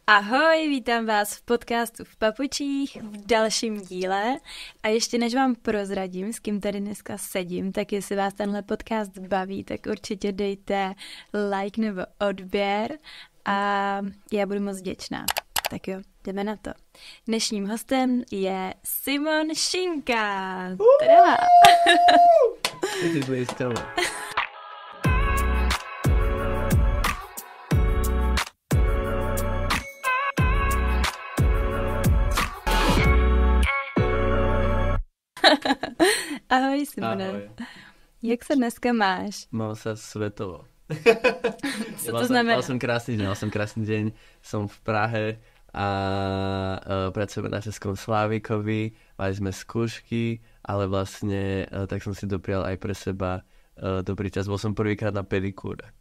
Ahoj, vítám vás v podcastu v papučích v dalším díle a ještě než vám prozradím, s kým tady dneska sedím, tak jestli vás tenhle podcast baví, tak určitě dejte like nebo odběr a já budu moc vděčná. Tak jo, jdeme na to. Dnešním hostem je Simon Šinka. Teda. Ahoj, Simone. Ahoj. Jak se dneska máš? Mám sa svetovo. Co to znamená? Mal som krásny deň. Som v Prahe a pracujeme na Českom Slávikovi. Mali sme skúšky, ale vlastne tak som si doprial aj pre seba dobrý čas. Bol som prvýkrát na pedikúre.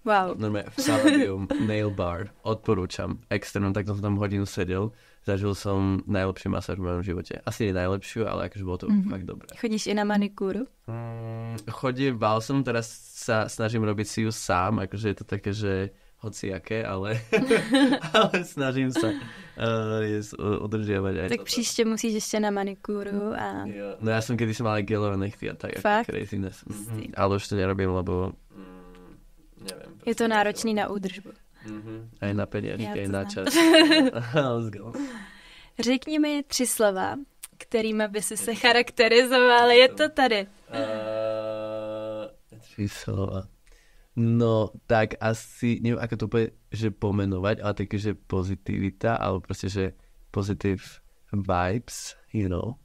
Wow. Normálne v Saladium Nail Bar. Odporúčam. Extrémne, tak som tam hodinu sedel. Zažil som najlepšiu masáž v mojom živote. Asi nie najlepšiu, ale akože bolo to fakt dobré. Chodíš i na manikúru? Chodieval som, teraz sa snažím robiť si ju sám, akože je to také, že hociaké, ale snažím sa udržiavať aj tak toto. Příště musíš ještě na manikúru a... Jo. No ja som kedysi mal aj gelové nechty a tak. Fakt? Craziness. Ale už to nerobím, lebo neviem. Je to náročný na údržbu. Aj na peniažky, aj na čas. Let's go. Řekni mi 3 slova, kterými by si se charakterizoval. Je to tady. 3 slova. No, tak asi, neviem, ako to bude, že pomenovať, ale také, že pozitivita, alebo proste, že positive vibes, you know.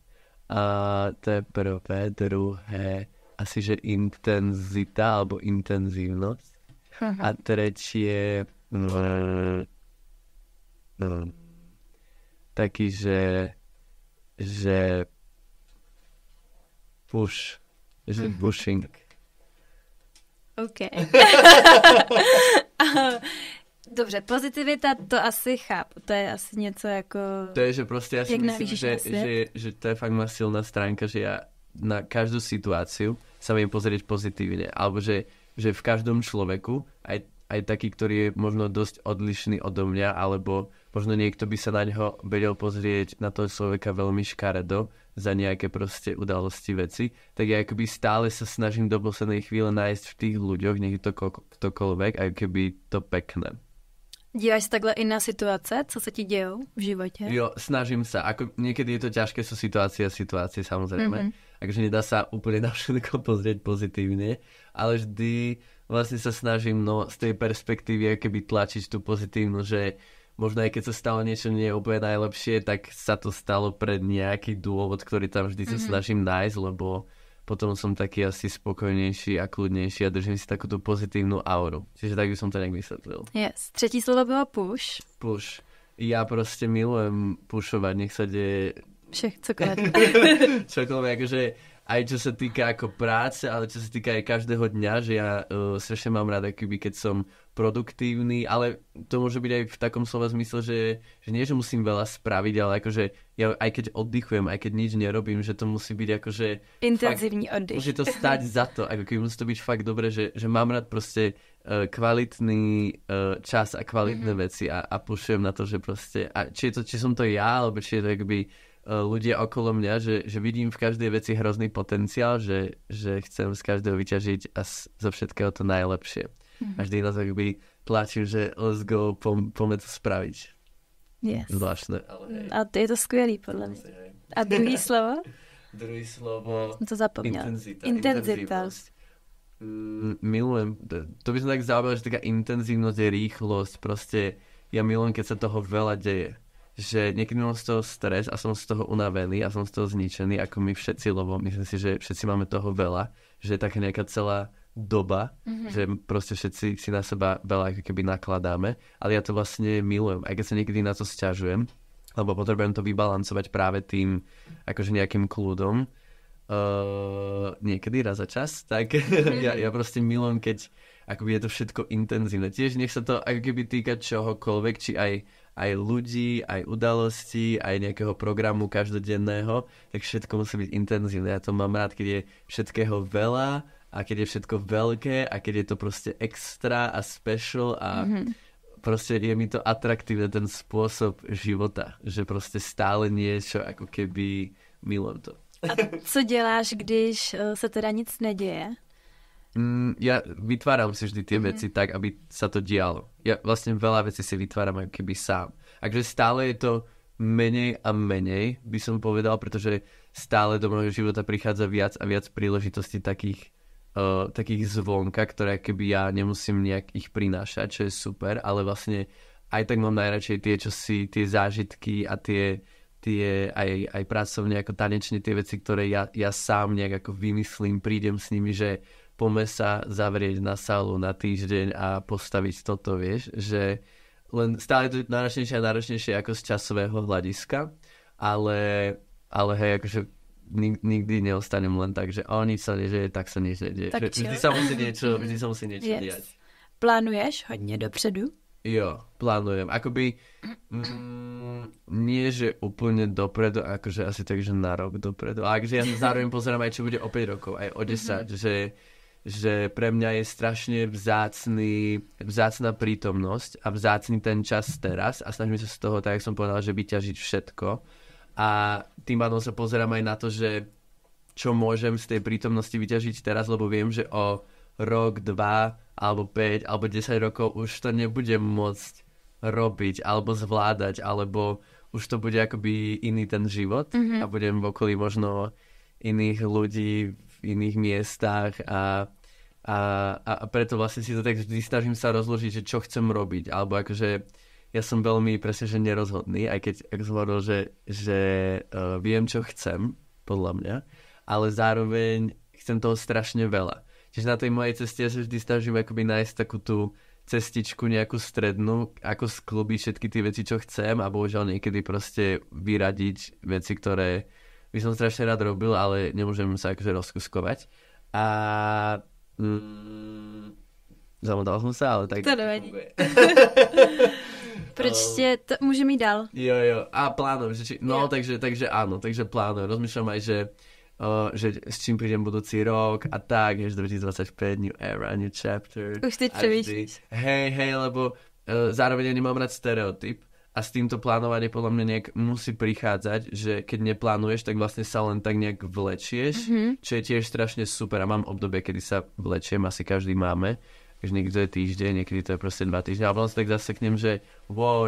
A to je prvé, druhé, asi, že intenzita, alebo intenzívnosť. A tretie, taký, že push, že pushing. OK. Dobře, pozitivita to asi chápu. To je asi něco jako... To je, že proste ja si myslím, že to je fakt moja silná stránka, že ja na každú situáciu sa viem pozrieť pozitívne. Alebo že v každom človeku, aj taký, ktorý je možno dosť odlišný odo mňa, alebo možno niekto by sa na ňo vedel pozrieť na toho človeka veľmi škaredo za nejaké proste udalosti veci, tak ja akoby stále sa snažím do poslednej chvíle nájsť v tých ľuďoch, nech je to ktokoľvek, aj keby to pekné. Díváš se takhle i na situace, co se ti dějou v životě? Jo, snažím sa. Ako niekedy je to ťažké, sú situácie samozrejme. Takže nedá sa úplne na všetko pozrieť pozitívne, ale vždy vlastne sa snažím z tej perspektívy keby tlačiť tú pozitívnu, že možno aj keď sa stalo niečo nie je úplne najlepšie, tak sa to stalo pre nejaký dôvod, ktorý tam vždy sa snažím nájsť, lebo potom som taký asi spokojnejší a kľudnejší a držím si takúto pozitívnu auru. Čiže tak by som to nejak vysvetlil. Yes. 3. slovo bylo push. Push. Ja proste milujem pušovať, nech sa deje čokoľvek, akože aj čo sa týka ako práce, ale čo sa týka aj každého dňa, že ja strašne mám rád, akoby, keď som produktívny, ale to môže byť aj v takom slova zmysle, že nie, že musím veľa spraviť, ale akože ja aj keď oddychujem, aj keď nič nerobím, že to musí byť akože... Intenzívny oddych. Musí to stať za to, ako keby musí to byť fakt dobre, že mám rád proste kvalitný čas a kvalitné veci a pušujem na to, že proste... A či som to ja, alebo či je to akoby ľudia okolo mňa, že vidím v každej veci hrozný potenciál, že chcem z každého vyťažiť a zo všetkého to najlepšie. A vždy na to akoby tlačím, že let's go, poďme to spraviť. Yes. Zvláštne. Ale a to je to skvělý, podle mě. A druhý slovo? Druhý slovo... Jsem to zapomněl. Intenzita. Milujem. To by som tak zaobral, že taká intenzívnosť je rýchlosť. Proste ja milujem, keď sa toho veľa deje. Že niekedy mám z toho stres a som z toho unavený a som z toho zničený, ako my všetci, lebo myslím si, že všetci máme toho veľa, že je taká nejaká celá doba, že proste všetci si na seba veľa ako keby nakladáme, ale ja to vlastne milujem, aj keď sa niekedy na to sťažujem, lebo potrebujem to vybalancovať práve tým akože nejakým kľudom, niekedy raz za čas, tak ja proste milujem, keď akoby je to všetko intenzívne. Tiež nech sa to ako keby týka čohokoľvek, či aj ľudí, aj udalostí, aj nejakého programu každodenného, tak všetko musí byť intenzívne. Ja to mám rád, keď je všetkého veľa a keď je všetko veľké a keď je to proste extra a special a proste je mi to atraktívne, ten spôsob života, že proste stále niečo, ako keby milujem to. A co děláš, když se teda nic neděje? Ja vytváram si vždy tie veci tak, aby sa to dialo. Ja vlastne veľa vecí si vytváram ako keby sám. Takže stále je to menej a menej, by som povedal, pretože stále do môjho života prichádza viac a viac príležitostí takých zvonka, ktoré keby ja nemusím nejak ich prinášať, čo je super, ale vlastne aj tak mám najradšej tie zážitky a tie aj pracovne ako tanečne tie veci, ktoré ja sám nejak ako vymyslím, prídem s nimi, že poďme sa zavrieť na sálu na týždeň a postaviť toto, vieš, že len stále to je náročnejšie a náročnejšie ako z časového hľadiska, ale hej, akože nikdy neostanem len tak, že nič sa nedeje, tak sa nič nedeje. Vždy sa musí niečo diať. Plánuješ hodně dopředu? Jo, plánujem. Akoby nie, že úplne dopredu, akože asi tak, že na rok dopredu. Ale akože ja zároveň pozerám aj, čo bude o 5 rokov, aj o 10, že pre mňa je strašne vzácna prítomnosť a vzácný ten čas teraz a snažím sa z toho, tak jak som povedal, že vyťažiť všetko. A tým pádom sa pozerám aj na to, že čo môžem z tej prítomnosti vyťažiť teraz, lebo viem, že o rok, 2, alebo 5, alebo 10 rokov už to nebudem môcť robiť, alebo zvládať, alebo už to bude akoby iný ten život a budem v okolí možno iných ľudí v iných miestach a preto vlastne si to tak vždy snažím sa rozložiť, že čo chcem robiť, alebo akože ja som veľmi presne, že nerozhodný, aj keď som hovoril, že viem, čo chcem, podľa mňa, ale zároveň chcem toho strašne veľa. Čiže na tej mojej ceste ja sa vždy snažím akoby nájsť takú tú cestičku nejakú strednú, ako sklubiť všetky tie veci, čo chcem a bohužiaľ niekedy proste vyradiť veci, ktoré by som strašne rád robil, ale nemôžem sa akože rozkuskovať. A zamotal som sa, ale tak... To nevadí. Proč to můžeme jít dál? Jo. A plánujem, takže áno, takže plánujem. Rozmýšľam aj, že s čím prídem budúci rok a tak, až 2025, new era, new chapter. Už teď přemýšlíš. Hej, lebo zároveň ja nemám rád stereotyp a s týmto plánovanie podľa mňa nejak musí prichádzať, že keď neplánuješ, tak vlastne sa len tak nejak vlečieš, čo je tiež strašne super a mám obdobie, kedy sa vlečiem, asi každý máme, že niekedy to je týždeň, niekedy to je proste 2 týždne, ale potom sa tak zaseknem, že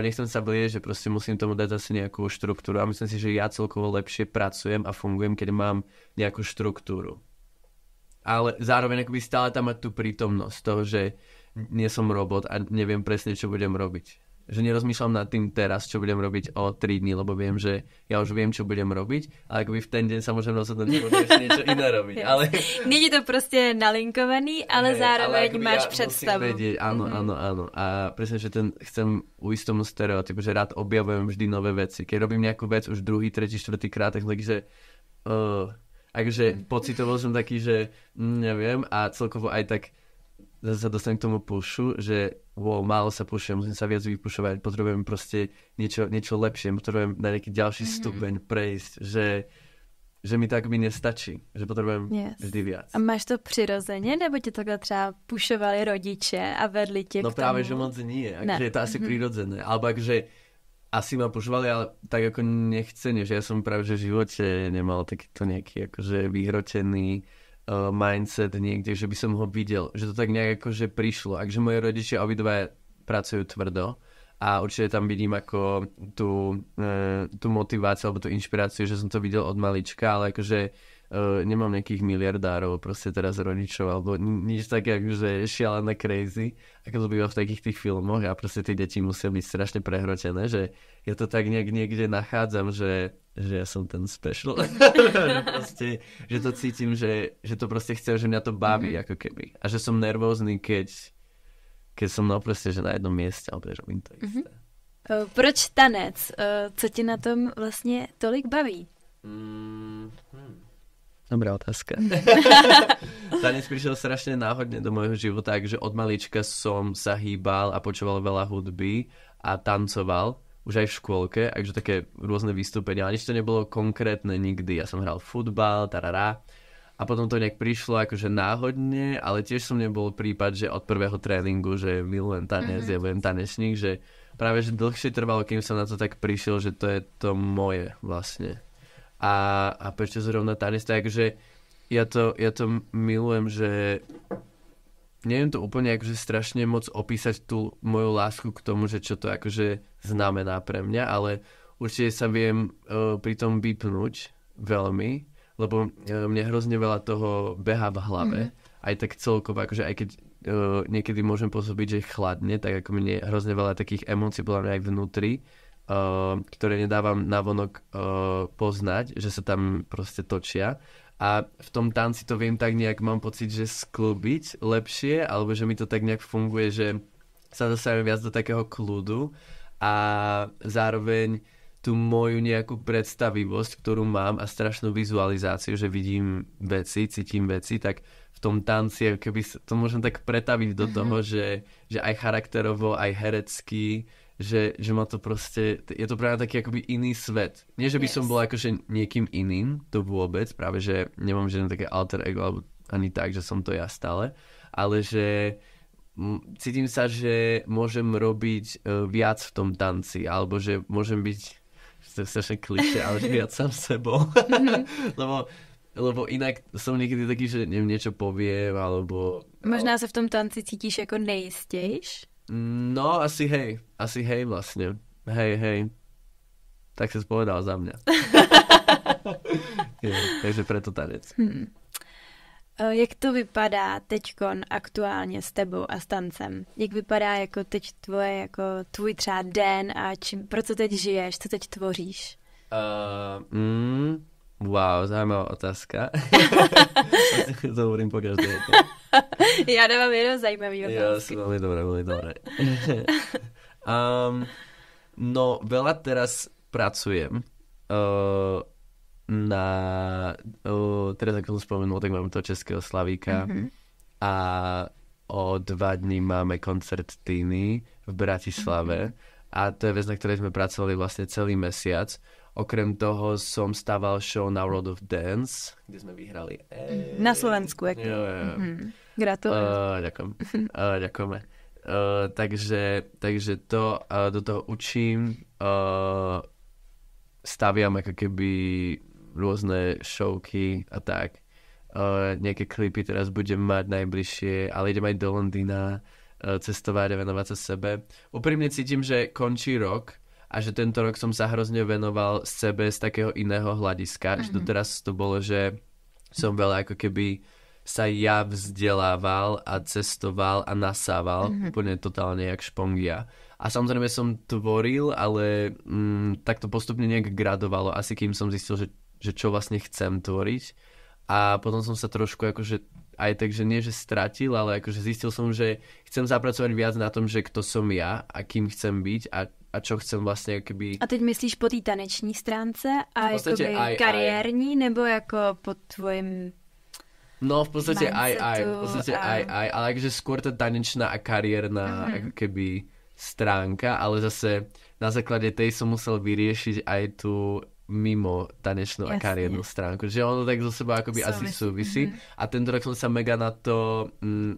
nechcem sa blieť, že proste musím tomu dať zase nejakú štruktúru a myslím si, že ja celkovo lepšie pracujem a fungujem, keď mám nejakú štruktúru. Ale zároveň akoby stále tam mať tú prítomnosť toho, že nie som robot a neviem presne, čo budem robiť. Že nerozmýšľam nad tým teraz, čo budem robiť o 3 dní, lebo viem, že ja už viem, čo budem robiť, ale akoby v ten deň sa môžem rozhodnúť, že môžem ešte niečo iné robiť. Ale... Není to proste nalinkovaný, ale zároveň ale máš predstavu. Vedieť, áno. A presne, že chcem ujsť tomu stereotypu, že rád objavujem vždy nové veci. Keď robím nejakú vec už 2., 3., 4. krát, tak že pocitovo som taký, že neviem a celkovo aj tak zase sa dostanem k tomu pushu, že málo sa pušujem, musím sa viac vypušovať, potrebujem proste niečo lepšie, potrebujem na nejaký ďalší stupeň prejsť, že mi tak mi nestačí, že potrebujem vždy viac. A máš to přirozeně, nebo tě takhle třeba pušovali rodiče a vedli tě k tomu? No práve, že moc nie, akože je to asi prirodzené, alebo akože asi ma pušovali, ale tak ako nechcene, že ja som práve že v živote nemal takýto nejaký akože vyhrotený mindset niekde, že by som ho videl, že to tak nejak akože prišlo. Akže moje rodičia obidva pracujú tvrdo a určite tam vidím ako tú motiváciu alebo tú inšpiráciu, že som to videl od malička, ale akože nemám nejakých miliardárov proste teraz rodičov alebo nič také akože šialené crazy, ako to býva v takých tých filmoch a proste tie deti musia byť strašne prehrotené, že ja to tak niekde nachádzam, že ja som ten special. že to cítim, že to proste chcem, že mňa to baví ako keby. A že som nervózny, keď som proste, že na jednom mieste, alebo že robím to isté. Proč tanec? Co ti na tom vlastne tolik baví? Dobrá otázka. Tanec prišiel strašne náhodne do môjho života, takže od malička som sa hýbal a počúval veľa hudby a tancoval. Už aj v škôlke, takže také rôzne vystúpenia, ale nič to nebolo konkrétne nikdy. Ja som hral futbal, A potom to nejak prišlo akože náhodne, ale tiež som nebol prípad, že od prvého tréningu, že milujem tanec, ja budem tanečník, že práve, že dlhšie trvalo, kým som na to tak prišiel, že to je to moje vlastne. A prečo zrovna tanec, takže ja to milujem, že neviem to úplne akože strašne moc opísať tú moju lásku k tomu, že čo to akože znamená pre mňa, ale určite sa viem pri tom vypnúť veľmi, lebo mne hrozne veľa toho behá v hlave, aj tak celkovo, akože aj keď niekedy môžem pôsobiť, že chladne, tak ako mne hrozne veľa takých emócií podľa mňa aj vnútri, ktoré nedávam navonok poznať, že sa tam proste točia. A v tom tanci to viem tak nejak, mám pocit, že sklbiť lepšie, alebo že mi to tak nejak funguje, že sa dostanem viac do takého kľudu a zároveň tú moju nejakú predstavivosť, ktorú mám a strašnú vizualizáciu, že vidím veci, cítim veci, tak v tom tanci, keby to môžem tak pretaviť do toho, že aj charakterovo, aj herecky, že ma to proste, je to práve taký akoby iný svet. Nie, že by som bol akože niekým iným, to vôbec, práve, že nemám žiadne také alter ego, alebo ani tak, že som to ja stále, ale že cítim sa, že môžem robiť viac v tom tanci, alebo že môžem byť to je strašne klišé, ale že viac sám sebou. lebo inak som niekedy taký, že neviem, niečo poviem, alebo... Možná sa v tom tanci cítiš ako nejistějš? No, asi hej vlastne. Hej. Tak si spovedal za mňa. Takže preto tanec. Jak to vypadá teďkon aktuálně s tebou a s tancem? Jak vypadá jako teď tvůj třeba den a pro co teď žiješ, co teď tvoříš? Wow, zaujímavá otázka. To hovorím po každé. Já nemám jenom zajímavý otázky. Ja, veľmi dobré. No, veľa teraz pracujem teraz ako som spomenul, tak máme to Českého Slavíka a o 2 dní máme koncert Týny v Bratislave a to je vec, na ktorej sme pracovali vlastne celý mesiac. Okrem toho som stával show na World of Dance, kde sme vyhrali. Na Slovensku, jak? Gratulujem. Ďakujeme. Takže to do toho učím, staviam ako keby rôzne showky a tak. Nejaké klipy teraz budem mať najbližšie, ale idem aj do Londýna cestovať a venovať sa sebe. Úprimne cítim, že končí rok a že tento rok som sa hrozne venoval sebe z takého iného hľadiska. Že doteraz to bolo, že som veľa ako keby sa ja vzdelával a cestoval a nasával úplne totálne jak špongia. A samozrejme som tvoril, ale tak to postupne nejak gradovalo, asi kým som zistil, že čo vlastne chcem tvoriť. A potom som sa trošku akože aj tak, že nie, že stratil, ale akože zistil som, že chcem zapracovať viac na tom, že kto som ja a kým chcem byť a čo chcem vlastne akoby... A teď myslíš po té taneční stránce a jakoby kariérní, nebo jako po tvojim... No v podstate aj, ale akože skôr tá tanečná a kariérna ako keby stránka, ale zase na základe tej som musel vyriešiť aj tú mimo tanečnú a kariérnu stránku. Že ono tak zo seba akoby asi súvisí. A tento rok som sa mega na to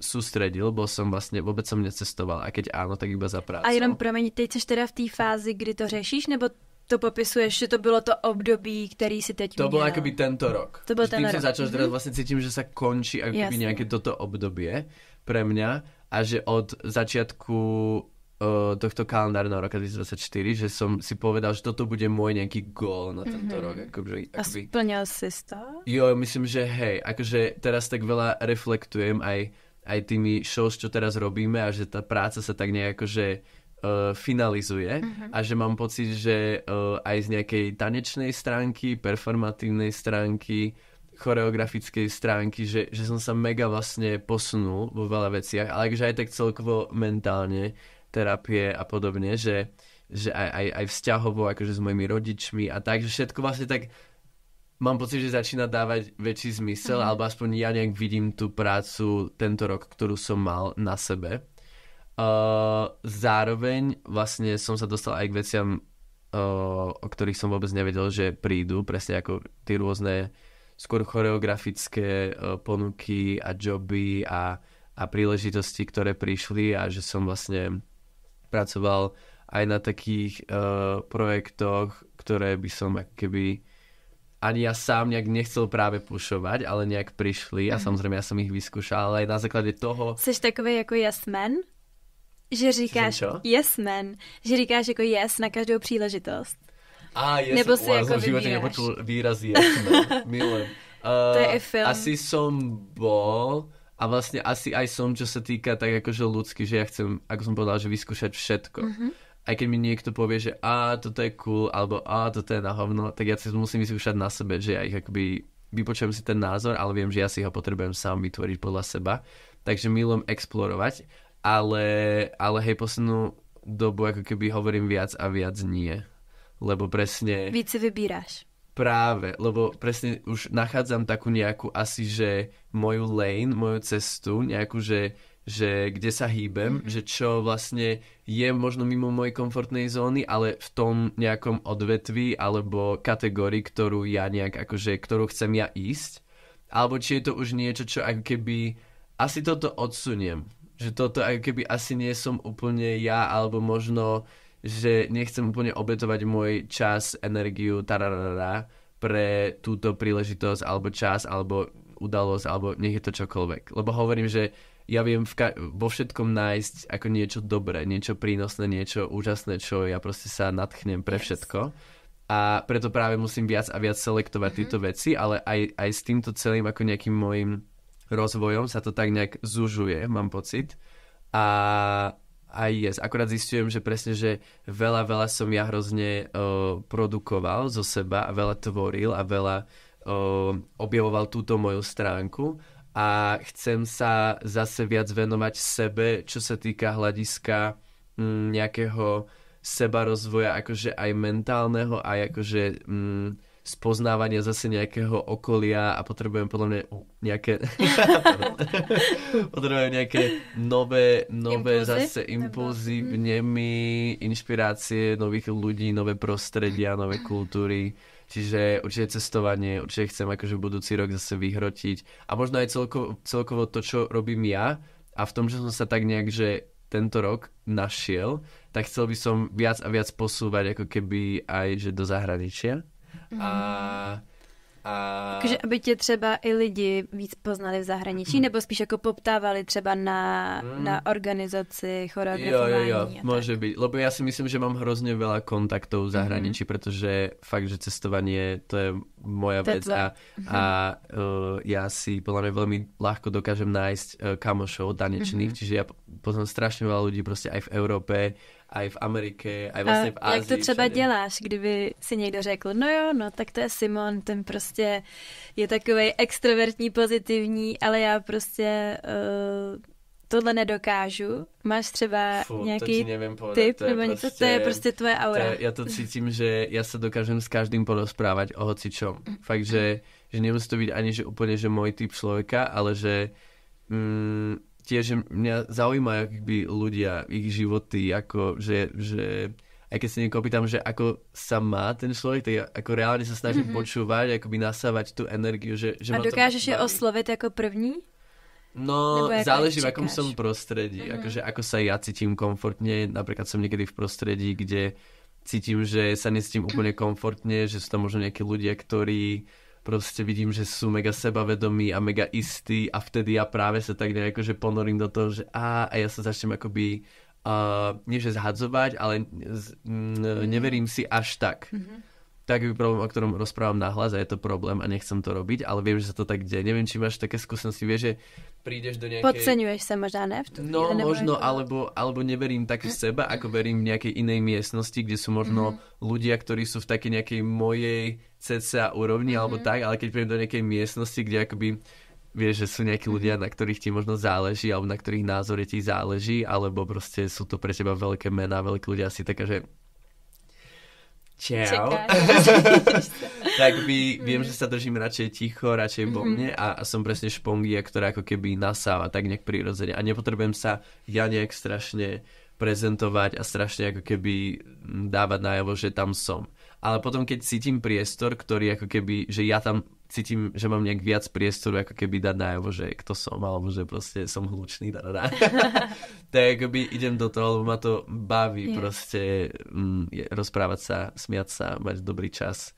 sústredil, bo som vlastne vôbec som necestoval. A keď áno, tak iba za prácu. A jenom promiň, teď seš teda v té fázi, kdy to řešíš, nebo to popisuješ, že to bylo to období, který si teď To bol akoby tento rok. To bol ten rok. Tým som začal, že teraz vlastne cítim, že sa končí akoby nejaké toto obdobie pre mňa a že od začiatku tohto kalendárneho roka 2024, že som si povedal, že toto bude môj nejaký gól na tento rok. Akoby, a splnil si to? Jo, myslím, že hej, akože teraz tak veľa reflektujem aj tými shows, čo teraz robíme a že tá práca sa tak nejako, že finalizuje a že mám pocit, že aj z nejakej tanečnej stránky, performatívnej stránky, choreografickej stránky, že som sa mega vlastne posunul vo veľa veciach, ale akože aj tak celkovo mentálne terapie a podobne, že aj vzťahovo akože s mojimi rodičmi a tak, že všetko vlastne tak mám pocit, že začína dávať väčší zmysel, alebo aspoň ja nejak vidím tú prácu tento rok, ktorú som mal na sebe. Zároveň vlastne som sa dostal aj k veciam, o ktorých som vôbec nevedel, že prídu, presne ako tie rôzne skôr choreografické ponuky a joby a príležitosti, ktoré prišli a že som vlastne pracoval aj na takých projektoch, ktoré by som ako keby ani ja sám nejak nechcel práve pušovať, ale nejak prišli a samozrejme ja som ich vyskúšal, ale aj na základe toho... Jsi takovej jako yes man? Že říkáš yes man, že říkáš jako yes na každou příležitost. Yes, nebo si jako v živote nepočul výraz yes man. Milujem. To je i film. Asi som bol a vlastne asi aj som, čo sa týka tak akože ľudsky, že ja chcem, ako som povedal, že vyskúšať všetko. Aj keď mi niekto povie, že toto je cool, alebo toto je na hovno, tak ja si musím vyskúšať na sebe, že ja ich akoby vypočujem si ten názor, ale viem, že ja si ho potrebujem sám vytvoriť podľa seba. Takže milujem explorovať, ale hej, poslednú dobu ako keby hovorím viac a viac nie. Lebo presne... Víc si vybíráš. Práve, lebo presne už nachádzam takú nejakú asi, že moju lane, moju cestu, nejakú, že kde sa hýbem, že čo vlastne je možno mimo mojej komfortnej zóny, ale v tom nejakom odvetví alebo kategórii, ktorú ja nejak akože, ktorú chcem ja ísť, alebo či je to už niečo, čo ako keby asi toto odsuniem, že toto ako keby asi nie som úplne ja, alebo možno, že nechcem úplne obetovať môj čas, energiu, pre túto príležitosť, alebo čas, alebo udalosť, alebo nech je to čokoľvek. Lebo hovorím, že ja viem vo všetkom nájsť ako niečo dobré, niečo prínosné, niečo úžasné, čo ja proste sa nadchnem pre všetko. A preto práve musím viac a viac selektovať tieto veci, ale aj s týmto celým ako nejakým môjim rozvojom sa to tak nejak zužuje, mám pocit. A akurát zistujem, že presne, že veľa som ja hrozne produkoval zo seba a veľa tvoril a veľa objavoval túto moju stránku. A chcem sa zase viac venovať sebe, čo sa týka hľadiska nejakého sebarozvoja, akože aj mentálneho, aj akože spoznávania zase nejakého okolia a potrebujem podľa mňa nejaké potrebujem nejaké nové zase impulzy, vnemy, inšpirácie nových ľudí, nové prostredia, nové kultúry. Čiže určite cestovanie, určite chcem akože budúci rok zase vyhrotiť. A možno aj celkovo to, čo robím ja a v tom, že som sa tak nejak, že tento rok našiel, tak chcel by som viac a viac posúvať ako keby aj že do zahraničia. Takže aby tě třeba i lidi víc poznali v zahraničí, nebo spíš jako poptávali třeba na organizaci, choreografování. Jo, môže byť. Lebo ja si myslím, že mám hrozne veľa kontaktov v zahraničí, pretože fakt, že cestovanie to je moja vec a ja si podľa mňa veľmi ľahko dokážem nájsť kamošov tanečných, čiže ja poznám strašne veľa ľudí proste aj v Európe, aj v Amerike, aj vlastne v Ázii. Jak to třeba všade děláš, kdyby si někdo řekl, no tak to je Simon, ten prostě je takovej extrovertní, pozitivní, ale já prostě tohle nedokážu. Máš třeba nějaký tip nebo něco? To je prostě tvoje aura. Ja to cítim, že ja sa dokážem s každým porozprávať o hocičom. Fakt, že nemusí to byť ani že úplne že môj typ človeka, ale že tiež mňa zaujímajú akby ľudia, ich životy, ako že aj keď sa niekoho pýtam, že ako sa má ten človek, tak ako reálne sa snažím počúvať, akoby nasávať tú energiu. Že a dokážeš je oslovit jako první? No, záleží v akom som prostredí. Akože ako sa ja cítim komfortne. Napríklad som niekedy v prostredí, kde cítim, že sa necítim úplne komfortne, že sú tam možno nejakí ľudia, ktorí proste vidím, že sú mega sebavedomí a mega istí a vtedy ja práve sa tak nejako, že ponorím do toho, že a ja sa začnem akoby nie že zhadzovať, ale neverím si až tak. Taký problém, o ktorom rozprávam nahlas a je to problém a nechcem to robiť, ale viem, že sa to tak deje. Neviem, či máš také skúsenosti, vieš, že prídeš do nejakej... Podceňuješ sa možná, ne? No, možno, alebo neverím tak v seba, ako verím v nejakej inej miestnosti, kde sú možno ľudia, ktorí sú v takej nejakej mojej cca úrovni, alebo tak, ale keď prídem do nejakej miestnosti, kde akoby vieš, že sú nejakí ľudia, na ktorých ti možno záleží, alebo na ktorých názore ti záleží, alebo proste sú to pre teba veľké mená, veľkí ľudia, si taká, že čau. Tak viem, že sa držím radšej ticho, radšej vo mne a som presne špongia, ktorá ako keby nasáva tak nejak prirodzene a nepotrebujem sa ja nejak strašne prezentovať a strašne ako keby dávať najavo, že tam som. Ale potom, keď cítim priestor, ktorý ako keby, že ja tam cítim, že mám nejak viac priestoru, ako keby dať najavo, že kto som, alebo že proste som hlučný, tak akoby idem do toho, lebo ma to baví proste rozprávať sa, smiať sa, mať dobrý čas.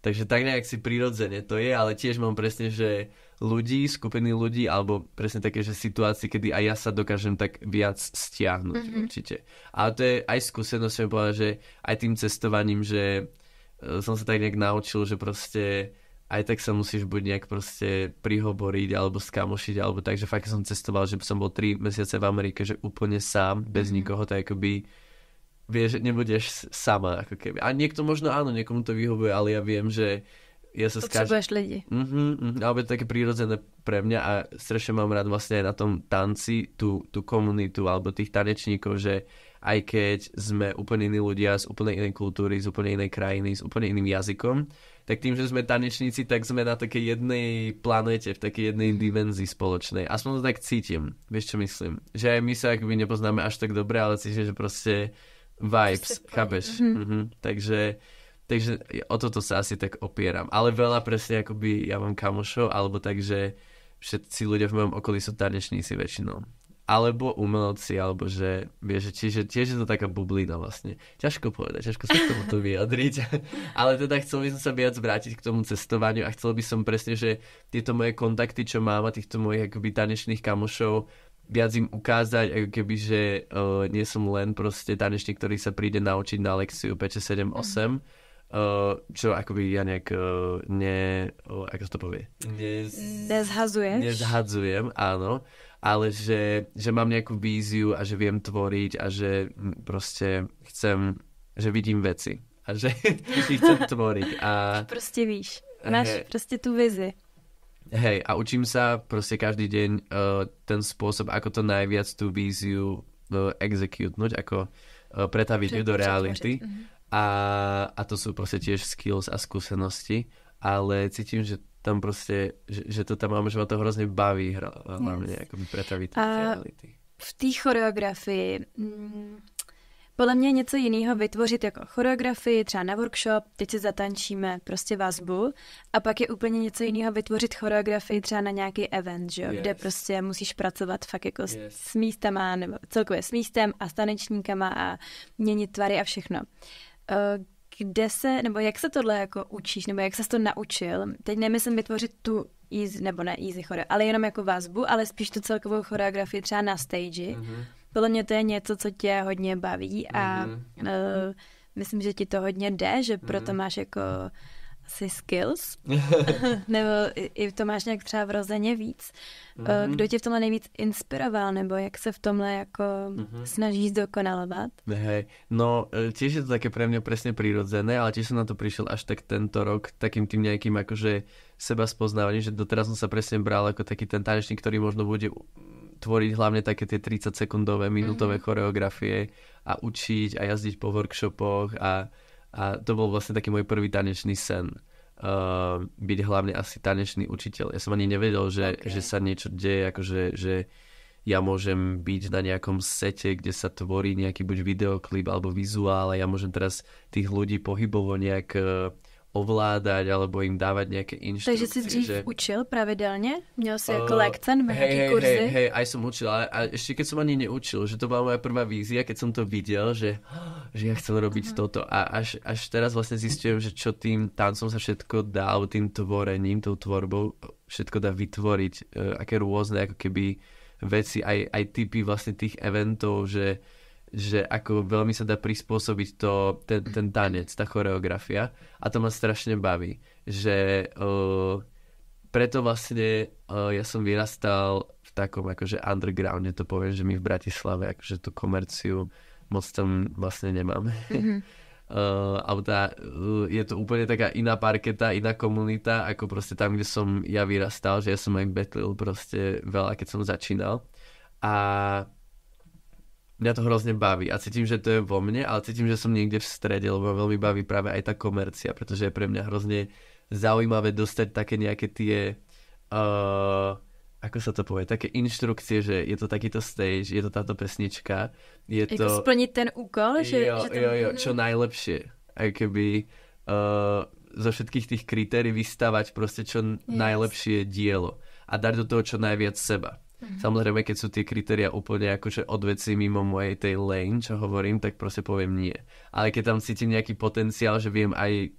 Takže tak nejak si prirodzene to je, ale tiež mám presne, že skupiny ľudí, alebo presne také, že situácie, kedy aj ja sa dokážem tak viac stiahnuť určite. Ale to je aj skúsenosť, som povedal, že aj tým cestovaním, že som sa tak nejak naučil, že proste aj tak sa musíš buď nejak proste prihovoriť alebo skamošiť, alebo tak, že fakt som cestoval, že som bol 3 mesiace v Amerike, že úplne sám, bez nikoho, tak akoby vieš, že nebudeš sama, ako keby. A niekto možno áno, niekomu to vyhovuje, ale ja viem, že ja sa potrebuješ lidi. Alebo je to také prírodzené pre mňa a strašne mám rád vlastne aj na tom tanci tú komunitu alebo tých tanečníkov, že aj keď sme úplne iní ľudia z úplne inej kultúry, z úplne inej krajiny, s úplne iným jazykom, tak tým, že sme tanečníci, tak sme na takej jednej planete, v takej jednej dimenzii spoločnej. Aspoň to tak cítim. Vieš, čo myslím? Že aj my sa akoby nepoznáme až tak dobre, ale cítim, že proste vibes, chápeš? Takže o toto sa asi tak opieram. Ale veľa presne akoby ja mám kamošov, alebo tak, že všetci ľudia v mojom okolí sú tanečníci väčšinou. Alebo umelci, alebo že vieš, že tiež je to taká bublina vlastne. Ťažko povedať, ťažko sa k tomu to vyjadriť. Ale teda chcel by som sa viac vrátiť k tomu cestovaniu a chcel by som presne, že tieto moje kontakty, čo mám a týchto mojich akoby tanečných kamošov viac im ukázať, ako keby, že nie som len proste tanečník, ktorý sa príde naučiť na lekciu 5, 7, 8, čo akoby ja nejak ako to povie? Nezhadzujem, áno. Ale že mám nejakú víziu a že viem tvoriť a že proste že vidím veci a že ich chcem tvoriť. A proste víš, máš proste tú vizi. Hej, a učím sa proste každý deň ten spôsob, ako to najviac tú víziu executenúť, ako pretaviť ju do reality. A to sú proste tiež skills a skúsenosti, ale cítim, že tam proste, že to tam mám, že ma to hrozne baví hlavne akoby pretaviť reality. V té choreografii podle mě něco jiného vytvořit jako choreografii, třeba na workshop, teď si zatančíme prostě vazbu a pak je úplně něco jiného vytvořit choreografii třeba na nějaký event, že jo? Kde prostě musíš pracovat fakt jako s místama, nebo celkově s místem a s tanečníkama a měnit tvary a všechno. Kde se, nebo jak se tohle jako učíš, nebo jak ses to naučil? Teď nemyslím vytvořit tu easy, nebo ne easy choreo, ale jenom jako vazbu, ale spíš tu celkovou choreografii třeba na stage. Podle mě to je něco, co tě hodně baví a myslím, že ti to hodně jde, že proto máš jako asi skills, nebo i to máš nějak třeba vrozeně víc. Kdo tě v tomhle nejvíc inspiroval, nebo jak se v tomhle jako snažíš zdokonalovat? Hej, no tiež je to také pre mňa presne prirodzené, ale tiež som na to prišiel až tak tento rok takým tým nejakým akože seba spoznávaním, že doteraz som sa presne bral ako taký ten tanečník, ktorý možno bude tvoriť hlavne také tie 30-sekundové, minútové choreografie a učiť a jazdiť po workshopoch a to bol vlastne taký môj prvý tanečný sen. Byť hlavne asi tanečný učiteľ. Ja som ani nevedel, že sa niečo deje, akože že ja môžem byť na nejakom sete, kde sa tvorí nejaký buď videoklip alebo vizuál a ja môžem teraz tých ľudí pohybovo nejak ovládať alebo im dávať nejaké inštrukcie. Takže si dřív učil pravidelne? Měl si jako lekce nebo nejaké kurzy? Hej, aj som učil, ale ešte keď som ani neučil, že to bola moja prvá vízia, keď som to videl, že ja chcem robiť toto a až teraz vlastne zistujem, že čo tým tancom sa všetko dá, alebo tým tvorením, tou tvorbou všetko dá vytvoriť, aké rôzne ako keby veci, aj typy vlastne tých eventov, že ako veľmi sa dá prispôsobiť ten tanec, tá choreografia a to ma strašne baví, že preto vlastne ja som vyrastal v takom akože undergrounde, to poviem, že my v Bratislave akože tú komerciu moc tam vlastne nemáme. Alebo je to úplne taká iná parketa, iná komunita, ako proste tam, kde som ja vyrastal, že ja som aj betlil proste veľa, keď som začínal a mňa to hrozne baví a cítim, že to je vo mne, ale cítim, že som niekde v strede, lebo ma veľmi baví práve aj tá komercia, pretože je pre mňa hrozne zaujímavé dostať také nejaké tie ako sa to povie, také inštrukcie, že je to takýto stage, je to táto pesnička, je to... Jako splniť ten úkol? Jo, čo najlepšie. Aj keby zo všetkých tých kritérií vystavať proste čo najlepšie dielo a dať do toho čo najviac seba. Samozrejme, keď sú tie kritéria úplne akože od veci mimo mojej tej lane, čo hovorím, tak proste poviem nie. Ale keď tam cítim nejaký potenciál, že viem aj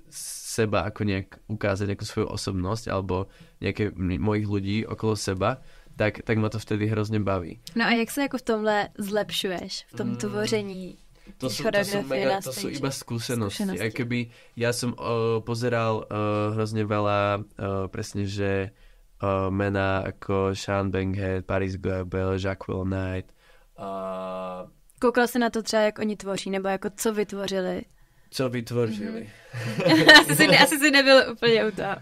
seba ako nejak ukázať ako svoju osobnosť alebo nejaké mojich ľudí okolo seba, tak ma to vtedy hrozně baví. No a jak se jako v tomhle zlepšuješ, v tom tvoření? To sú iba skúsenosti. Aj keby ja som pozeral hrozne veľa presne, že mená ako Sean Bankhead, Paris Goebel, Jacques Knight. Koukal jsi na to třeba, jak oni tvoří, nebo jako co vytvořili? Co vytvořili. Asi si nebyl úplně u toho.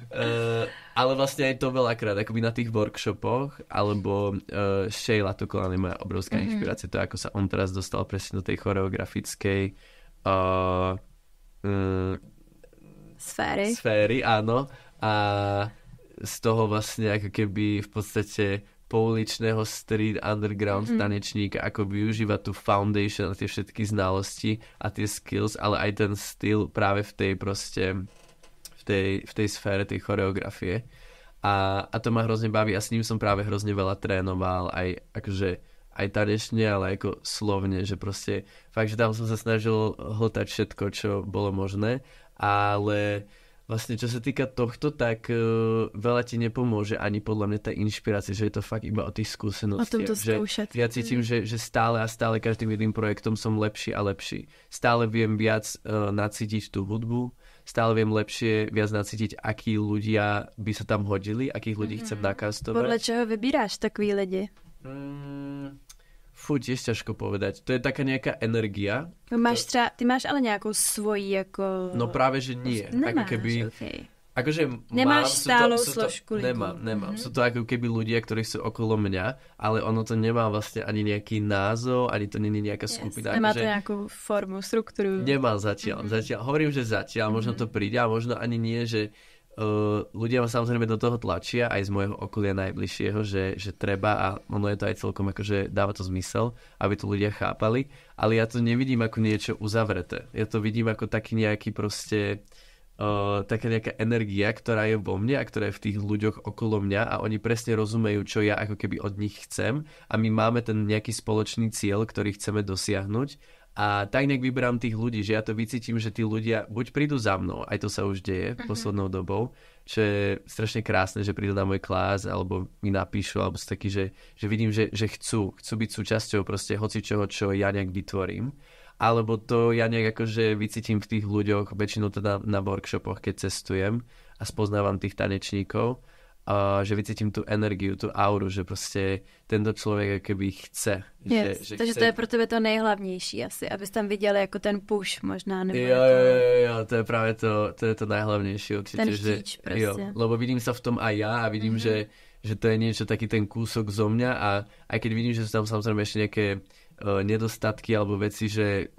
Ale vlastne aj to veľakrát, akoby na tých workshopoch, alebo Shea Latukolan je moja obrovská inšpirácia, to ako sa on teraz dostal presne do tej choreografickej sféry, áno. A z toho vlastne ako keby v podstate pouličného street underground tanečníka, ako využíva tú foundation a tie všetky znalosti a tie skills, ale aj ten styl práve v tej proste v tej sfére tej choreografie. A to ma hrozne baví a s ním som práve hrozne veľa trénoval, aj akože aj tanečne, ale ako slovne, že proste fakt, že tam som sa snažil hltať všetko, čo bolo možné, ale vlastne čo sa týka tohto, tak veľa ti nepomôže ani podľa mňa tá inšpirácia, že je to fakt iba o tých skúsenostiach. O tom to skúšať. Ja cítim, že stále a stále každým jedným projektom som lepší a lepší. Stále viem viac nacítiť tú hudbu, stále viem lepšie viac nacítiť, akí ľudia by sa tam hodili, akých ľudí chcem nakastovať. Podľa čoho vybíráš takový lidi? Tiež ťažko povedať. To je taká nejaká energia. Ty máš ale nejakou svojí jako... No práve, že nie. Nemáš, ako keby, okay. Akože nemáš stálou složku lidí. Nemám. Sú to ako keby ľudia, ktorí sú okolo mňa, ale ono to nemá vlastne ani nejaký názov, ani to nie je nejaká skupina. Nemá to nejakú formu, struktúru. Nemá zatiaľ. Hovorím, že zatiaľ. Možno to príde a možno ani nie, že ľudia ma samozrejme do toho tlačia aj z môjho okolia najbližšieho, že treba a ono je to aj celkom akože dáva to zmysel, aby to ľudia chápali, ale ja to nevidím ako niečo uzavreté. Ja to vidím ako taký nejaký proste taká nejaká energia, ktorá je vo mne a ktorá je v tých ľuďoch okolo mňa a oni presne rozumejú, čo ja ako keby od nich chcem a my máme ten nejaký spoločný cieľ, ktorý chceme dosiahnuť. A tak nejak vyberám tých ľudí, že ja to vycítim, že tí ľudia buď prídu za mnou, aj to sa už deje poslednou dobou, čo je strašne krásne, že prídu na môj klás, alebo mi napíšu, alebo sú takí, že vidím, že chcú byť súčasťou proste hocičoho, čo ja nejak vytvorím. Alebo to ja nejak akože vycítim v tých ľuďoch, väčšinou teda na workshopoch, keď cestujem a spoznávam tých tanečníkov, že vycítim tú energiu, tú auru, že proste tento člověk keby chce. Yes. Takže chce... to je pro tebe to nejhlavnější asi, abys tam viděl jako ten push možná. Nebo jo, to je právě to je to najhlavnější určitě. Ten chtíč prostě. Jo, lebo vidím sa v tom aj ja a vidím, že to je niečo taký ten kúsok zo mňa a aj keď vidím, že sú tam samozrejme ešte nejaké nedostatky alebo veci,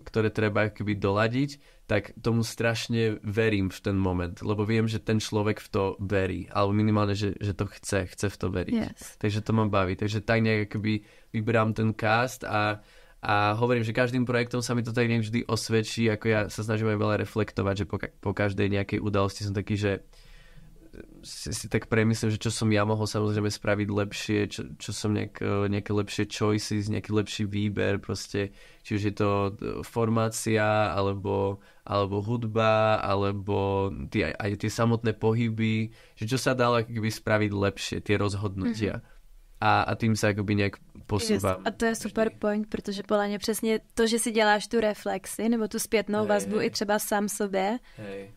ktoré treba akoby doladiť, tak tomu strašne verím v ten moment, lebo viem, že ten človek v to verí, alebo minimálne, že to chce v to veriť. Yes. Takže to ma baví. Takže tak nejak akoby vyberám ten cast a hovorím, že každým projektom sa mi to tak nejak vždy osvedčí, ako ja sa snažím aj veľa reflektovať, že po každej nejakej udalosti som taký, že si tak premyslím, že čo som ja mohol samozrejme spraviť lepšie, čo som nejaké lepšie choices, nejaký lepší výber, proste, či už je to formácia, alebo hudba, alebo aj tie samotné pohyby, že čo sa dalo akoby spraviť lepšie, tie rozhodnutia. A tím se jakoby nějak posúvam. A to je super point, protože podle mě přesně to, že si děláš tu reflexi, nebo tu zpětnou vazbu i třeba sám sobě,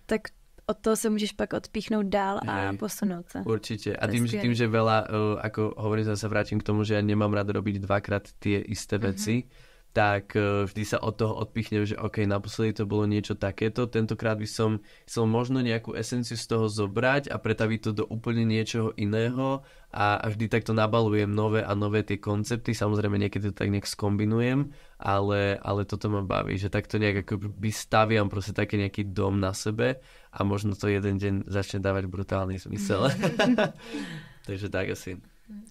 tak od toho sa môžeš pak odpíchnout dál a posunout sa. Určite. A tým, že veľa, ako hovorím, sa vrátim k tomu, že ja nemám rád robiť dvakrát tie isté veci, tak vždy sa od toho odpichnem, že OK, naposledy to bolo niečo takéto, tentokrát by som chcel možno nejakú esenciu z toho zobrať a pretaviť to do úplne niečoho iného a vždy takto nabalujem nové a nové tie koncepty, samozrejme niekedy to tak nejak skombinujem, ale toto ma baví, že takto nejak akoby staviam proste taký nejaký dom na sebe a možno to jeden deň začne dávať brutálny zmysel. Takže tak asi.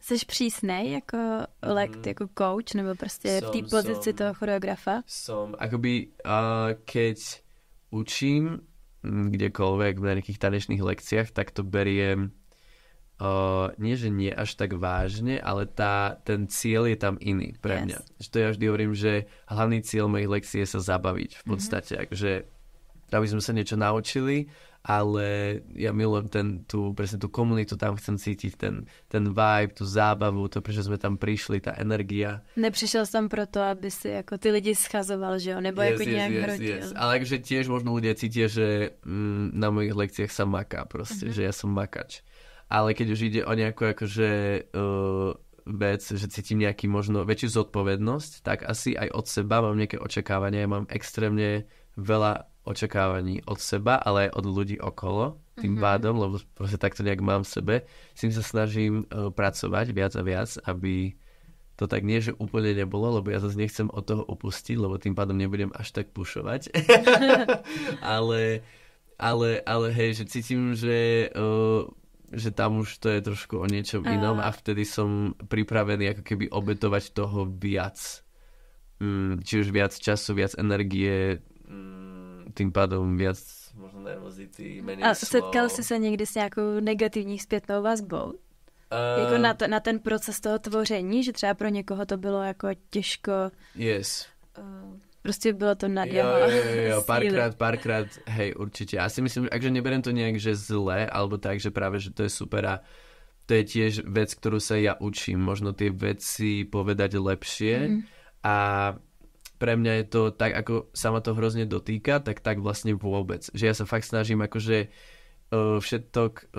Jsi přísnej jako jako coach, nebo prostě v té pozici toho choreografa? Som, akoby keď učím, kdekoľvek na nejakých tanečných lekciách, tak to beriem nie, že nie až tak vážne, ale ten cieľ je tam iný pre mňa. Že to ja vždy hovorím, že hlavný cieľ mojich lekcií je sa zabaviť v podstate. Akože, aby sme sa niečo naučili, ale ja milujem presne tú komunitu, tam chcem cítiť ten vibe, tú zábavu, to, prečo sme tam prišli, tá energia. Nepřišel som proto, aby si ako ty lidi schazoval, že jo? Nebo jako nejak hrotil. Ale akože tiež možno ľudia cítia, že na mojich lekciách sa maká proste, že ja som makač. Ale keď už ide o nejakú akože vec, že cítim nejaký možno väčšiu zodpovednosť, tak asi aj od seba mám nejaké očakávania. Ja mám extrémne veľa očakávaní od seba, ale aj od ľudí okolo, tým pádom, lebo proste takto nejak mám v sebe. S tým sa snažím pracovať viac a viac, aby to tak nie, že úplne nebolo, lebo ja zase nechcem od toho upustiť, lebo tým pádom nebudem až tak pušovať. ale hej, že cítim, že tam už to je trošku o niečom inom a vtedy som pripravený ako keby obetovať toho viac. Či už viac času, viac energie, tým pádom viac možno nervozity, menej slov. A setkal si se někdy s nějakou negativní zpětnou vazbou? Jako na ten proces toho tvoření, že třeba pro někoho to bylo jako těžko... Yes. Prostě bylo to nad jeho Jo, párkrát, hej, určite. Ja si myslím, že akže neberiem to nejak, že zle, alebo tak, že práve, že to je super a to je tiež vec, ktorú sa ja učím. Možno tie veci povedať lepšie a pre mňa je to tak, ako sa ma to hrozne dotýka, tak vlastne vôbec. Že ja sa fakt snažím akože všetok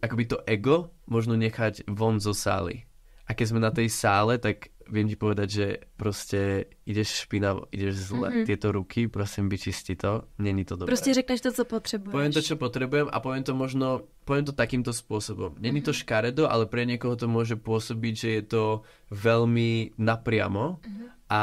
akoby to ego možno nechať von zo sály. A keď sme na tej sále, tak viem ti povedať, že proste ideš špinavo, ideš zle. Tieto ruky, prosím, vyčisti to. Není to dobré. Proste řekneš to, co potrebuješ. Poviem to, čo potrebujem a poviem to takýmto spôsobom. Není to škaredo, ale pre niekoho to môže pôsobiť, že je to veľmi napriamo a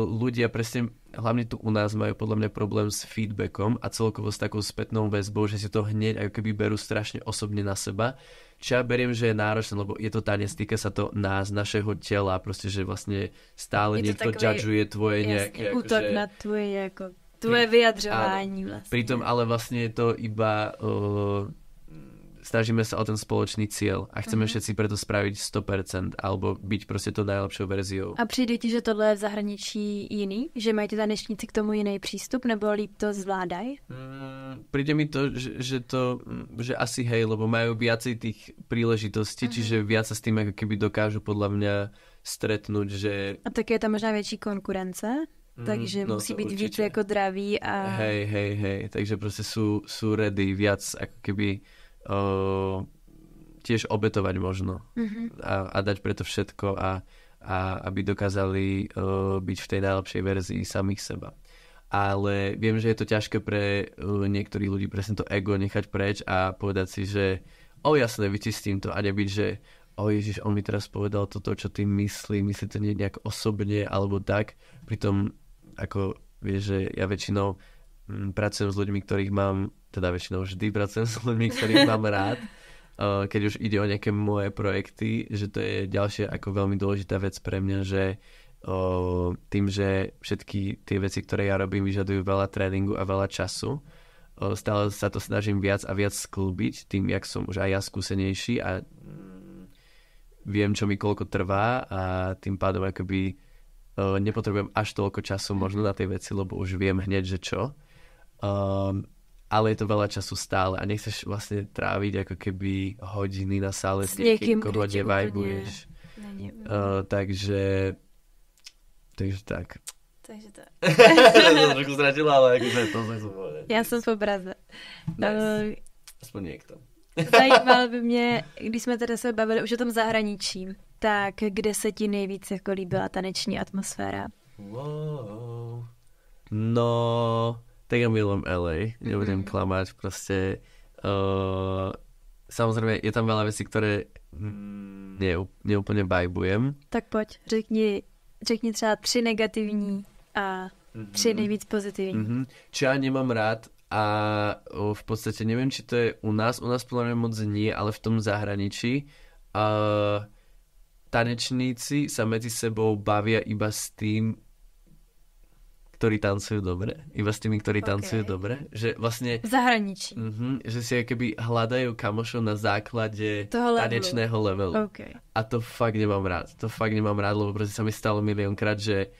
ľudia presne, hlavne tu u nás majú podľa mňa problém s feedbackom a celkovo s takou spätnou väzbou, že si to hneď ako keby berú strašne osobne na seba. Čo ja beriem, že je náročné, lebo je to tanec, týka sa to nás, našeho tela, proste, že vlastne stále niekto judžuje tvoje nejaké... útok na tvoje vyjadřování vlastne. Pritom ale vlastne je to iba... snažíme sa o ten spoločný cieľ a chceme všetci preto spraviť 100% alebo byť proste to najlepšou verziou. A přijde ti, že tohle je v zahraničí jiný? Že mají ty tanečníci k tomu jiný přístup nebo líp to zvládají? Príde mi to, že asi hej, lebo majú viacej tých príležitostí, čiže viac sa s tým ako keby dokážu podľa mňa stretnúť, že... A tak je tam možná väčší konkurence? Takže musí byť víc ako draví a... Hej, takže proste sú ready viac ako keby tiež obetovať možno a dať preto všetko a aby dokázali byť v tej najlepšej verzii samých seba. Ale viem, že je to ťažké pre niektorých ľudí presne to ego nechať preč a povedať si, že jasné, vyčistím to a nebyť, že Ježiš, on mi teraz povedal toto, čo tým myslí to nejak osobne alebo tak. Pritom, ako vieš, že ja väčšinou pracujem s ľuďmi, ktorých mám, teda väčšinou vždy pracujem s ľuďmi, ktorých mám rád, keď už ide o nejaké moje projekty, že to je ďalšia ako veľmi dôležitá vec pre mňa, že tým, že všetky tie veci, ktoré ja robím, vyžadujú veľa tréningu a veľa času, stále sa to snažím viac a viac sklbiť, tým, jak som už aj ja skúsenejší a viem, čo mi koľko trvá a tým pádom akoby nepotrebujem až toľko času možno na tej veci, lebo už viem hneď, že čo. Ale je to veľa času stále a nechceš vlastne tráviť ako keby hodiny na sále s niekým, koho nevajbuješ. Takže tak. Takže tak. To trošku zratila, ale akože to som povedať. Já jsem v obraze. Nice. Aspoň niekto. Zajímalo by mě, když jsme teda se bavili už o tom zahraničí, tak kde se ti nejvíc jako líbila taneční atmosféra? Wow. No, tak ja milujem LA, nebudem klamať, proste samozrejme je tam veľa vecí, ktoré neúplne vajbujem. Tak poď, řekni třeba 3 negativní a 3 nejvíc pozitivní. Čo ja nemám rád a v podstate neviem, či to je u nás podľa mňa moc nie, ale v tom zahraničí tanečníci sa medzi sebou bavia iba s tým, ktorí tancujú dobre, iba s tými, ktorí tancujú dobre, že vlastne... V zahraničí. Že si keby hľadajú kamošov na základe tanečného levelu. Okay. A to fakt nemám rád. Lebo proste sa mi stalo miliónkrát, že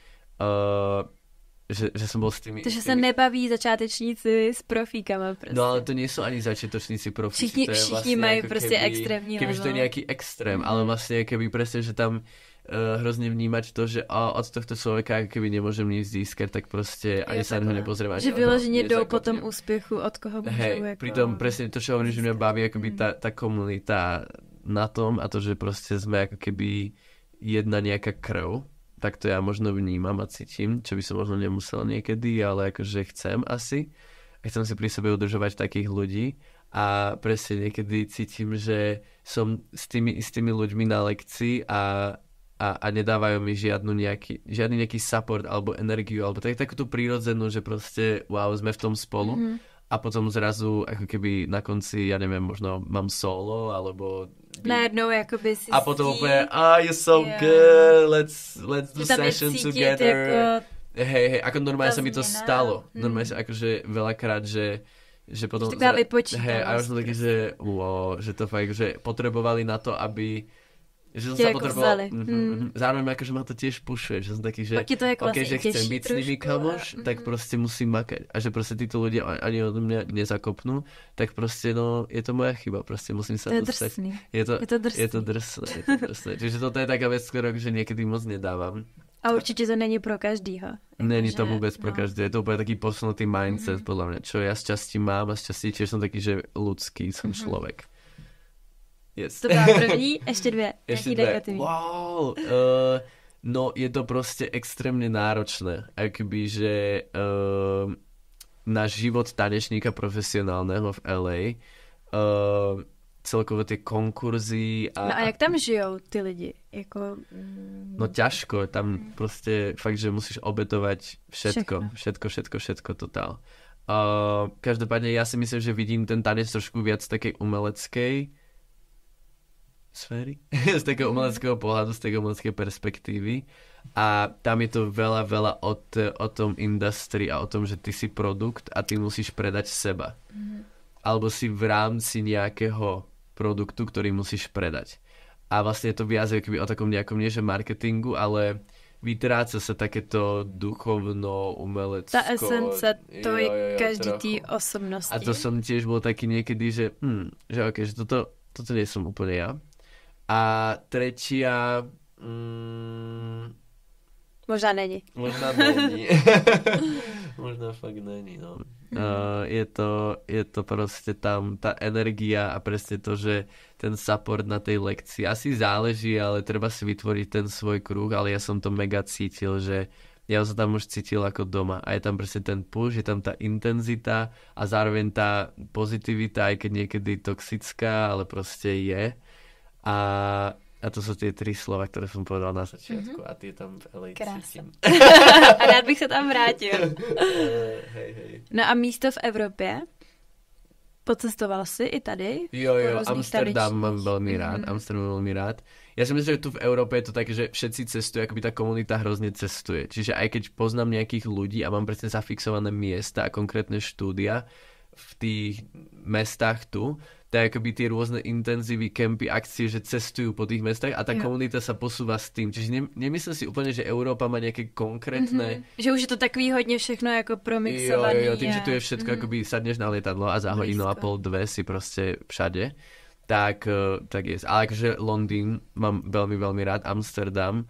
som bol s tými... Takže sa nebaví začátečníci s profíkama prostě. No ale to nie sú ani začiatočníci profíci. Všichni vlastne majú prostě extrémní level. Kebyže to je nejaký extrém, ale vlastne keby presne, že tam hrozne vnímať to, že od tohto človeka keby nemôžem nič získať, tak prostě ani sa na ho nepozriem. Že vyloženě jdou po tom úspěchu, od koho môžu. Hej, pritom presne to, čo hovorím, že mňa baví akoby tá komunita na tom a to, že proste sme ako keby jedna nejaká krv, tak to ja možno vnímam a cítim, čo by som možno nemusel niekedy, ale akože chcem asi. A chcem si pri sebe udržovať takých ľudí a presne niekedy cítim, že som s tými istými ľuďmi na lekcii a nedávajú mi žiadny nejaký support alebo energiu, alebo takú tú prírodzenú, že proste wow, sme v tom spolu. A potom zrazu, ako keby na konci, ja neviem, možno mám solo, alebo... Najednou jakoby si... A potom úplne, you're so good, let's do session together. Jako... Hej, ako normálne sa mi to stalo. Normálne sa akože veľakrát, že potom... Hej, a už som taký, že wow, že to fakt, že potrebovali na to, aby... Že som sa potreboval... Zároveň akože ma to tiež pušuje, že som taký, že že chcem byť s nimi kamoš, tak proste musím makať. A že proste títo ľudia ani od mňa nezakopnú, tak proste no, je to moja chyba, proste musím sa dostať. Je to drsné. Čiže toto je taká vec, ktorú že niekedy moc nedávam. A určite to není pro každýho. Není to vôbec pro každého. Je to úplne taký posunutý mindset, podľa mňa, čo ja z časti mám a z časti tiež som taký, že ľudský som človek. Yes. To byla první, ještě dvě. Wow, no je to prostě extrémně náročné. Akoby, že na život tanečníka profesionálneho v LA celkové ty konkurzy a... No a jak tam žijou ty lidi? Jako... No ťažko, tam prostě fakt, že musíš obetovať všetko totál. Každopádně já si myslím, že vidím ten tanec trošku viac takej umeleckej sféry, z takého umeleckého pohľadu, z takého umeleckej perspektívy a tam je to veľa o tom industrii a o tom, že ty si produkt a ty musíš predať seba. Alebo si v rámci nejakého produktu, ktorý musíš predať. A vlastne je to viac akoby o takom nejakom, nie že marketingu, ale vytráca sa takéto duchovno, umelecko. Ta esence, to je každý tý osobnosti. A to som tiež bol taký niekedy, že okej, že toto nie som úplne ja. A tretia... Možná není. Možná fakt není, no. Je to proste tam tá energia a presne to, že ten support na tej lekcii asi záleží, ale treba si vytvoriť ten svoj kruh, ale ja som to mega cítil, že ja som tam už cítil ako doma a je tam presne ten push, je tam tá intenzita a zároveň tá pozitivita, aj keď niekedy toxická, ale proste je. A to sú tie 3 slova, ktoré som povedal na začiatku a tie tam v LA cítim. A rád bych se tam vrátil. Hej. No a místo v Evropě? Pocestoval si i tady? Jo, Amsterdam mám veľmi rád. Ja si myslím, že tu v Európe je to také, že všetci cestujú, akoby tá komunita hrozne cestuje. Čiže aj keď poznám nejakých ľudí a mám presne zafixované miesta a konkrétne štúdia v tých mestách tu, tak akoby tie rôzne intenzívy, kempy, akcie, že cestujú po tých mestách a tá komunita sa posúva s tým. Čiže nemyslím si úplne, že Európa má nejaké konkrétne... Že už je to takový hodně všechno jako promixovaný. Jo, tým, že tu je všetko, akoby sadneš na lietadlo a za hodinu a pol, 2 si proste všade. Tak je. Ale akože Londýn mám veľmi, veľmi rád, Amsterdam.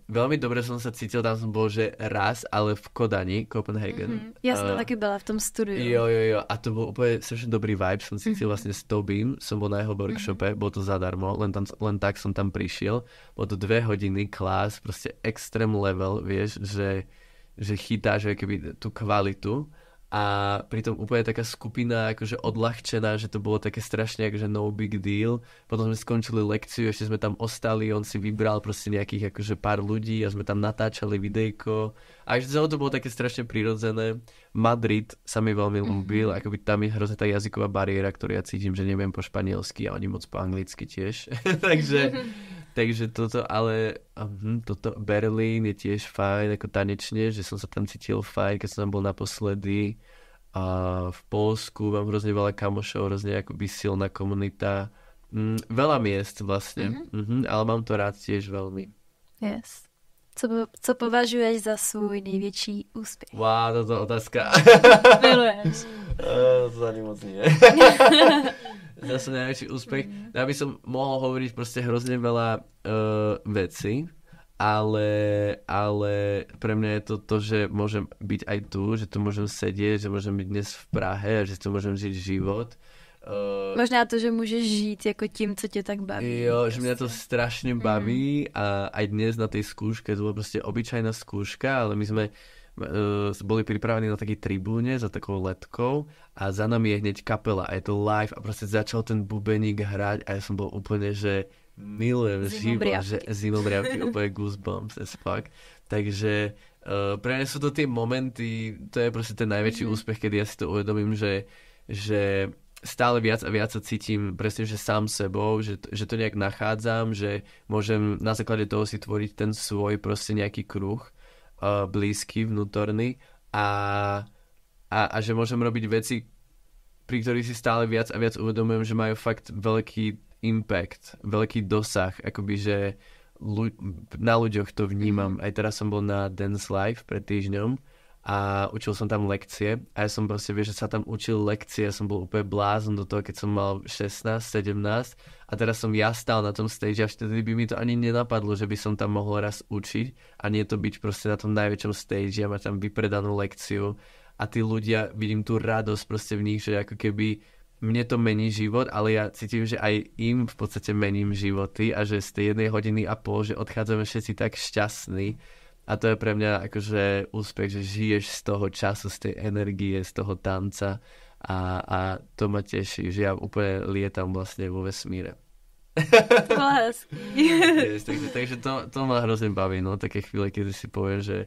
Veľmi dobre som sa cítil, tam som bol, že raz, ale v Kodani, Copenhagen. Ja som taky byla v tom studiu. Jo, a to bol úplne strašne dobrý vibe, som cítil vlastne s Tobím, som bol na jeho workshope, bolo to zadarmo, len tak som tam prišiel, bolo to 2 hodiny klás, proste extrém level, vieš, že chytáš keby tú kvalitu a pritom úplne taká skupina akože odľahčená, že to bolo také strašne akože no big deal. Potom sme skončili lekciu, ešte sme tam ostali, on si vybral proste nejakých akože pár ľudí a sme tam natáčali videjko. A že celé to bolo také strašne prirodzené. Madrid sa mi veľmi ľúbil, akoby tam je hrozne tá jazyková bariéra, ktorú ja cítim, že neviem po španielsky a oni moc po anglicky tiež. Takže toto, ale toto Berlín je tiež fajn, ako tanečne, že som sa tam cítil fajn, keď som tam bol naposledy. A v Poľsku mám hrozne veľa kamošov, hrozne akoby silná komunita. Veľa miest vlastne, ale mám to rád tiež veľmi. Yes. Co považuješ za svůj největší úspěch? Wow, toto otázka. Miluješ. To ani moc nie. Zase najväčší úspech. Ja by som mohol hovoriť proste hrozne veľa vecí, ale pre mňa je to, že môžem byť aj tu, že tu môžem sedieť, že môžem byť dnes v Prahe a že tu môžem žiť život. Možná to, že můžeš žít jako tím, co tě tak baví. Jo, že mňa to strašne baví a aj dnes na tej skúške, to bola proste obyčajná skúška, ale my sme boli pripravení na takej tribúne za takou letkou a za nami je hneď kapela a je to live a proste začal ten bubeník hrať a ja som bol úplne, že milujem život, že zimobriavky, úplne goosebumps as fuck. Takže pre mňa sú to tie momenty, to je proste ten najväčší úspech, kedy ja si to uvedomím, že stále viac a viac sa cítim presne, že sám sebou, že to nejak nachádzam, že môžem na základe toho si tvoriť ten svoj proste nejaký kruh blízky, vnútorný a že môžem robiť veci, pri ktorých si stále viac a viac uvedomujem, že majú fakt veľký impact, veľký dosah, akoby, že na ľuďoch to vnímam. Aj teraz som bol na Dance Live pred týždňom a učil som tam lekcie a ja som proste, vieš, že sa tam učil lekcie, ja som bol úplne blázon do toho, keď som mal 16, 17 a teraz som ja stál na tom stage a vtedy by mi to ani nenapadlo, že by som tam mohol raz učiť a nie to byť proste na tom najväčšom stage a mať tam vypredanú lekciu a tí ľudia, vidím tú radosť proste v nich, že ako keby mne to mení život, ale ja cítim, že aj im v podstate mením životy a že z tej 1 hodiny a pol, že odchádzame všetci tak šťastní. A to je pre mňa akože úspech, že žiješ z toho času, z tej energie, z toho tanca a to ma teší, že ja úplne lietam vlastne vo vesmíre. Yes, takže to ma hrozne baví, no, také chvíle, keď si poviem, že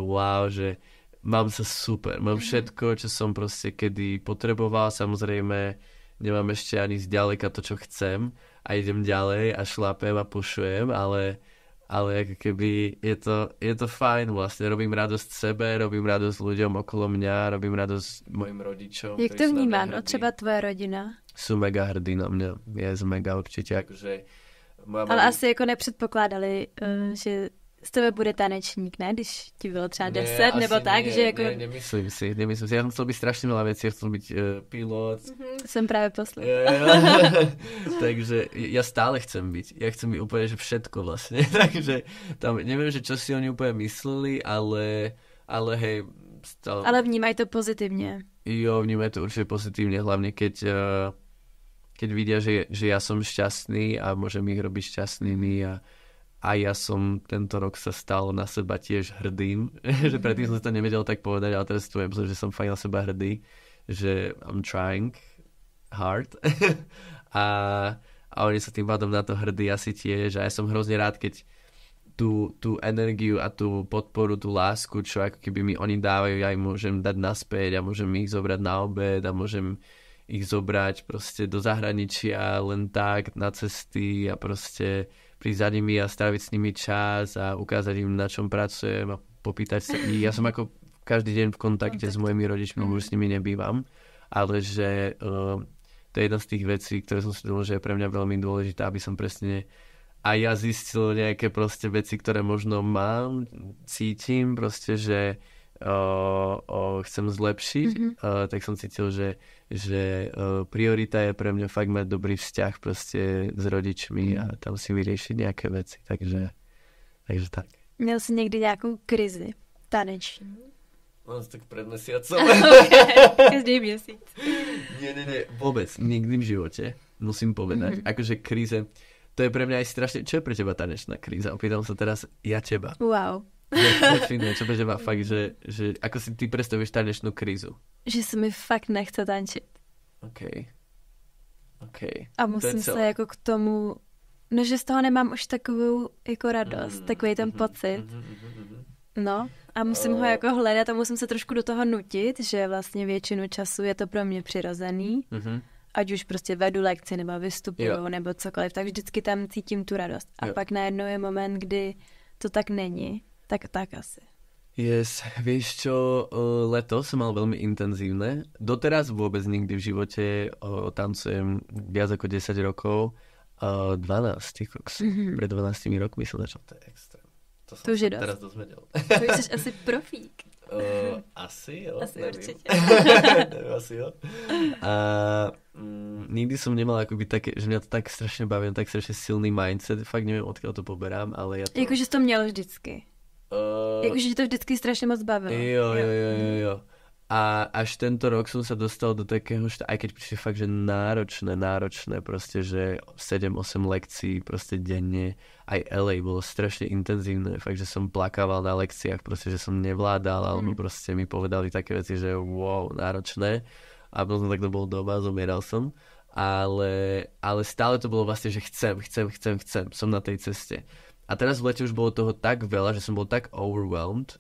wow, že mám sa super, mám všetko, čo som proste kedy potreboval, samozrejme nemám ešte ani zďaleka to, čo chcem a idem ďalej a šlapem a pušujem, ale ako keby je to fajn vlastne, robím radosť sebe, robím radosť ľuďom okolo mňa, robím radosť mojim rodičom. Jak to vnímá, no třeba tvoje rodina? Sú mega hrdí na mňa, je mega určite, akože ale asi jako nepředpokládali, že z tebe bude tanečník, ne? Když ti bylo třeba 10 nebo tak, že jako... Nemyslím si. Ja som chcel byť strašne veľa vecí, ja chcel byť pilot. Jsem právě poslal. Takže ja stále chcem byť. Ja chcem byť úplne, že všetko vlastne. Takže tam neviem, že čo si oni úplne mysleli, ale hej... Stále... Ale vnímaj to pozitivne. Jo, vnímaj to určite pozitívne, hlavne keď vidia, že ja som šťastný a môžem ich robiť šťastnými a ja som tento rok sa stal na seba tiež hrdým, že predtým som to nevedel tak povedať, ale teraz to je, že som fakt na seba hrdý, že I'm trying hard a oni sa tým pádom na to hrdí asi tiež a ja som hrozne rád, keď tú energiu a tú podporu, tú lásku, čo ako keby mi oni dávajú, ja im môžem dať naspäť a môžem ich zobrať na obed a môžem ich zobrať proste do zahraničia len tak na cesty a proste prísť za nimi a stráviť s nimi čas a ukázať im, na čom pracujem a popýtať sa ich. Ja som ako každý deň v kontakte s mojimi rodičmi, už s nimi nebývam, ale že to je jedna z tých vecí, ktoré som si myslel, že je pre mňa veľmi dôležité, aby som presne aj ja zistil nejaké proste veci, ktoré možno mám, cítim proste, že chcem zlepšiť, tak som cítil, že priorita je pre mňa fakt mať dobrý vzťah proste s rodičmi a tam si vyriešiť nejaké veci, takže tak. Měl jsi někdy nějakou krizi taneční? No, tak pred mesiacom. Každý měsíc. Nie, vôbec, nikdy v živote, musím povedať. Akože kríze, to je pre mňa aj strašne, čo je pre teba tanečná kríza? Opýtam sa teraz ja teba. Wow. Čo pre teba fakt, že ako si ty predstavíš tanečnú krízu? Že se mi fakt nechce tančit. OK. A musím se jako k tomu, no že z toho nemám už takovou jako radost, takový ten pocit. No a musím ho jako hledat a musím se trošku do toho nutit, že vlastně většinu času je to pro mě přirozený. ať už prostě vedu lekci, nebo vystupuju, nebo cokoliv, tak vždycky tam cítím tu radost. A pak najednou je moment, kdy to tak není, tak asi. Yes, vieš čo, leto som mal veľmi intenzívne. Doteraz vôbec nikdy v živote tancujem viac ako 10 rokov. 12, pred 12 rokmi som začal, to je extrém. To už je dost. Teraz dozvedel. To jsi asi profík. Asi jo. Asi nevím. Určite. Asi jo. A nikdy som nemal akoby také, že mňa to tak strašne baví, tak strašne silný mindset, fakt neviem, odkiaľ to poberám, ale ja to... Jakože jsi to měl vždycky. Jakože to vždycky strašne moc bavilo. Jo. A až tento rok som sa dostal do takého, aj keď prišli fakt, že náročné, proste, že 7-8 lekcií proste denne, aj LA bolo strašne intenzívne, fakt, že som plakával na lekciách, proste, že som nevládal, alebo proste mi povedali také veci, že wow, náročné, a potom tak to bol doma, zomieral som, ale stále to bolo vlastne, že chcem, som na tej ceste. A teraz v lete už bolo toho tak veľa, že som bol tak overwhelmed,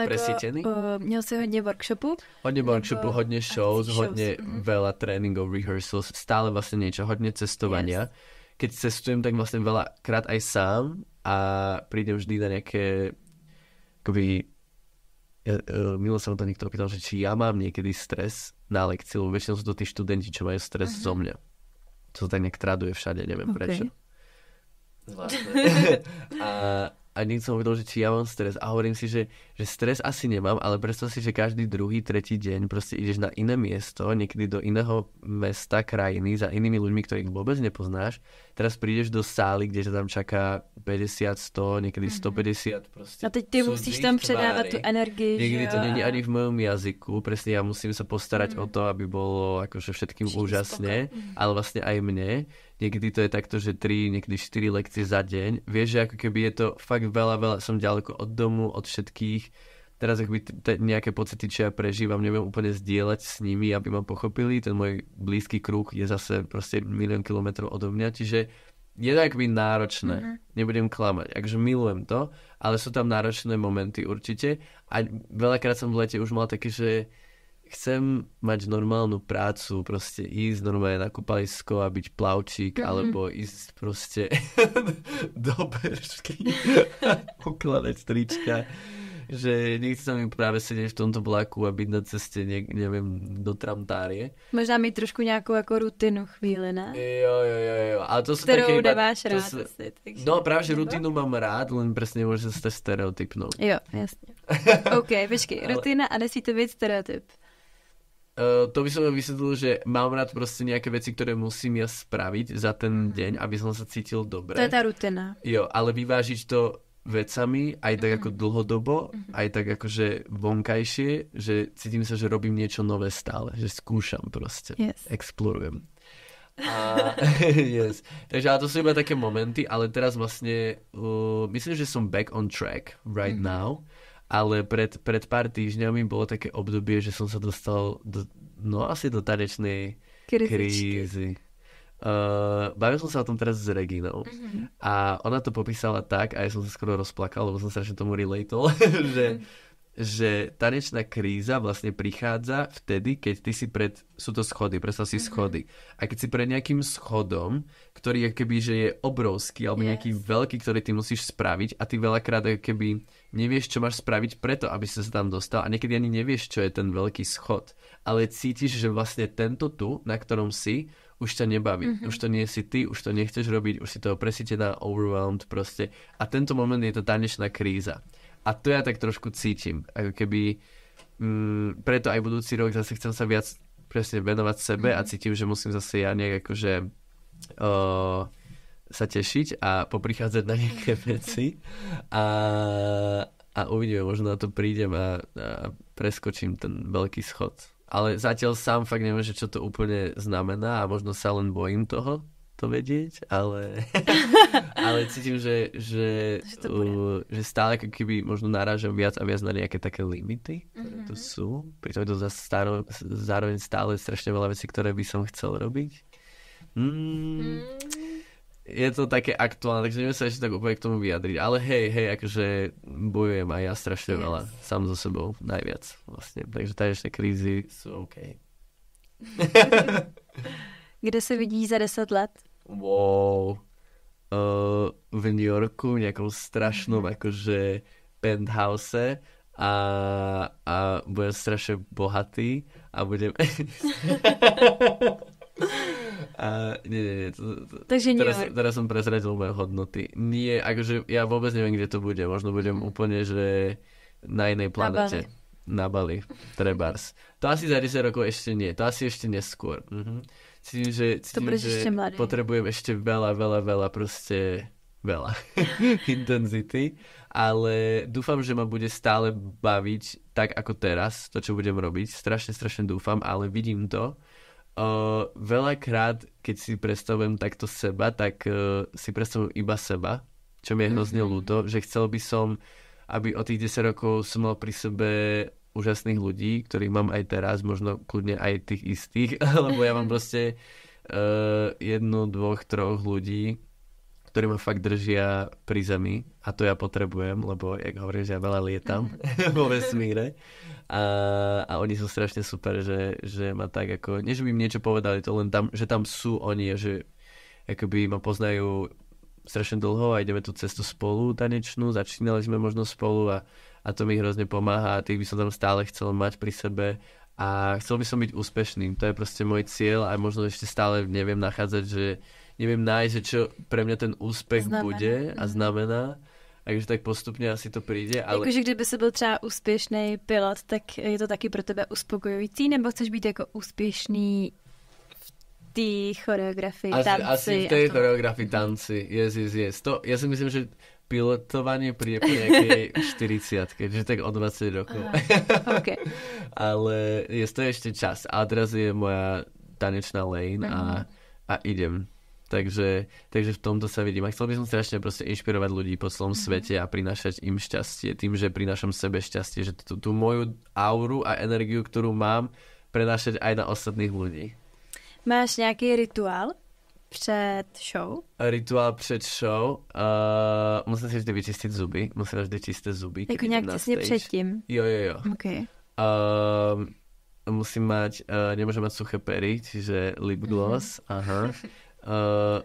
presítený. Měl jsi hodně workshopu? Hodně workshopu, hodně shows, hodně veľa tréningov, rehearsals, stále vlastne niečo, hodně cestovania. Yes. Keď cestujem, tak vlastne veľakrát aj sám a prídem vždy na nejaké akoby milo sa ma to niekto opýtal, že či ja mám niekedy stres na lekcii, lebo väčšinou sú to tí študenti, čo majú stres zo mňa. To tak nejak traduje všade, neviem prečo. Zvláštne. A niekto som povedal, že či ja mám stres a hovorím si, že stres asi nemám, ale predstav si, že každý druhý, tretí deň proste ideš na iné miesto, niekedy do iného mesta, krajiny, za inými ľuďmi, ktorých vôbec nepoznáš. Teraz prídeš do sály, kde ťa tam čaká 50, 100, niekedy 150 proste. A teď ty musíš tam předávat tu energii. Niekedy to není ani v mojom jazyku, presne ja musím sa postarať o to, aby bolo akože všetkým úžasne, ale vlastne aj mne. Niekedy to je takto, že 3, niekedy 4 lekcie za deň. Vieš, že ako keby je to fakt veľa, som ďaleko od domu, od všetkých. Teraz akoby nejaké pocity, čo ja prežívam, neviem úplne zdieľať s nimi, aby ma pochopili. Ten môj blízky kruh je zase proste 1 000 000 kilometrov odo mňa, čiže je to akoby náročné. Nebudem klamať. Akože milujem to, ale sú tam náročné momenty určite. A veľakrát som v lete už mal také, že chcem mať normálnu prácu, proste ísť normálne na kúpalisko a byť plavčík, alebo ísť proste do Beršky ukladať trička, že nechce sa mi práve sedieť v tomto vlaku a byť na ceste, neviem, do tramtárie. Možná mít trošku nejakú ako rutinu chvíli, ne? Jo. Ale to sú ktorou také nemáš rád. Takže... No práve, že rutinu mám rád, len presne môže sa stať stereotypnou. Jo, jasne. OK, počkej, rutina a nesmí to byť stereotyp. To by som vysvetlil, že mám rád proste nejaké veci, ktoré musím ja spraviť za ten deň, aby som sa cítil dobre. To je tá rutina. Jo, ale vyvážiť to vecami, aj tak ako dlhodobo, aj tak akože vonkajšie, že cítim sa, že robím niečo nové stále, že skúšam proste, explorujem. Yes. Takže ale to sú iba také momenty, ale teraz vlastne myslím, že som back on track right now. Ale pred pár týždňami bolo také obdobie, že som sa dostal asi do tanečnej krízy. Bavil som sa o tom teraz s Reginou a ona to popísala tak, a ja som sa skoro rozplakal, lebo som strašne tomu relatol, že tanečná kríza vlastne prichádza vtedy, keď ty si sú to schody, predstav si schody. A keď si pred nejakým schodom, ktorý keby, že je obrovský, alebo nejaký veľký, ktorý ty musíš spraviť a ty veľakrát keby nevieš, čo máš spraviť preto, aby si sa tam dostal a niekedy ani nevieš, čo je ten veľký schod. Ale cítiš, že vlastne tento tu, na ktorom si, už ťa nebaví. Už to nie si ty, už to nechceš robiť, už si toho presítená, overwhelmed proste. A tento moment je to tanečná kríza. A to ja tak trošku cítim. Ako keby preto aj budúci rok zase chcem sa viac presne venovať sebe a cítim, že musím zase ja nejak akože sa tešiť a poprichádzať na nejaké veci a uvidíme, možno na to prídem a preskočím ten veľký schod. Ale zatiaľ sám fakt neviem, že čo to úplne znamená a možno sa len bojím toho to vedieť, ale cítim, že stále ako keby možno narážam viac a viac na nejaké také limity, ktoré tu sú. Pritom je to zároveň stále strašne veľa vecí, ktoré by som chcel robiť. Je to také aktuálne, takže neviem sa ešte tak úplne k tomu vyjadriť. Ale hej, akože bojujem aj ja strašne veľa. Sám so sebou najviac vlastne. Takže tanečné krízy sú OK. Kde se vidí za 10 let? Wow. V New Yorku, v nejakom strašnom akože penthouse a budem strašne bohatý a budem... nie. Takže teraz som prezradil moje hodnoty. Nie, akože ja vôbec neviem, kde to bude. Možno budem úplne, že na inej planete. Na Bali. Trebárs. To asi za 10 rokov ešte nie. To asi ešte neskôr. Cítim, že potrebujem ešte veľa, proste veľa intenzity, ale dúfam, že ma bude stále baviť tak ako teraz, to, čo budem robiť. Strašne dúfam, ale vidím to. Veľakrát, keď si predstavujem takto seba, tak si predstavujem iba seba, čo mi je hrozne ľúto, že chcel by som, aby o tých 10 rokov som mal pri sebe úžasných ľudí, ktorých mám aj teraz, možno kľudne aj tých istých, lebo ja mám proste 1, 2, 3 ľudí, ktorí ma fakt držia pri zemi a to ja potrebujem, lebo jak hovorím, že ja veľa lietam vo vesmíre a oni sú strašne super, že ma tak ako, nie že by im niečo povedali, to len tam, že tam sú oni a že akoby ma poznajú strašne dlho a ideme tú cestu spolu tanečnú, začínali sme možno spolu a to mi hrozne pomáha a tých by som tam stále chcel mať pri sebe a chcel by som byť úspešným, to je proste môj cieľ a možno ešte stále neviem nachádzať, že neviem nájsť, že čo pre mňa ten úspech bude a znamená. Takže tak postupně asi to přijde. Ale... Jakože kdyby se byl třeba úspěšný pilot, tak je to taky pro tebe uspokojující, nebo chceš být jako úspěšný v té choreografii, tanci? Asi v té choreografii, tanci, yes. To, ja si myslím, že pilotovanie príde po nejakej 40, že tak o 20 rokov. Okay. Ale to je ešte čas. A teraz je moja tanečná lane a idem. Takže v tomto sa vidím. A chcel by som strašne proste inšpirovať ľudí po celom svete a prinášať im šťastie. Tým, že prinášam sebe šťastie. Že tú moju auru a energiu, ktorú mám, prenášať aj na ostatných ľudí. Máš nějaký rituál před show? Rituál před show? Musím si vždy vyčistit zuby. Musím vždy čisté zuby. Jako nějak těsně předtím? Jo. Okay. Musím mať, nemôžem mať suché pery, čiže lip gloss.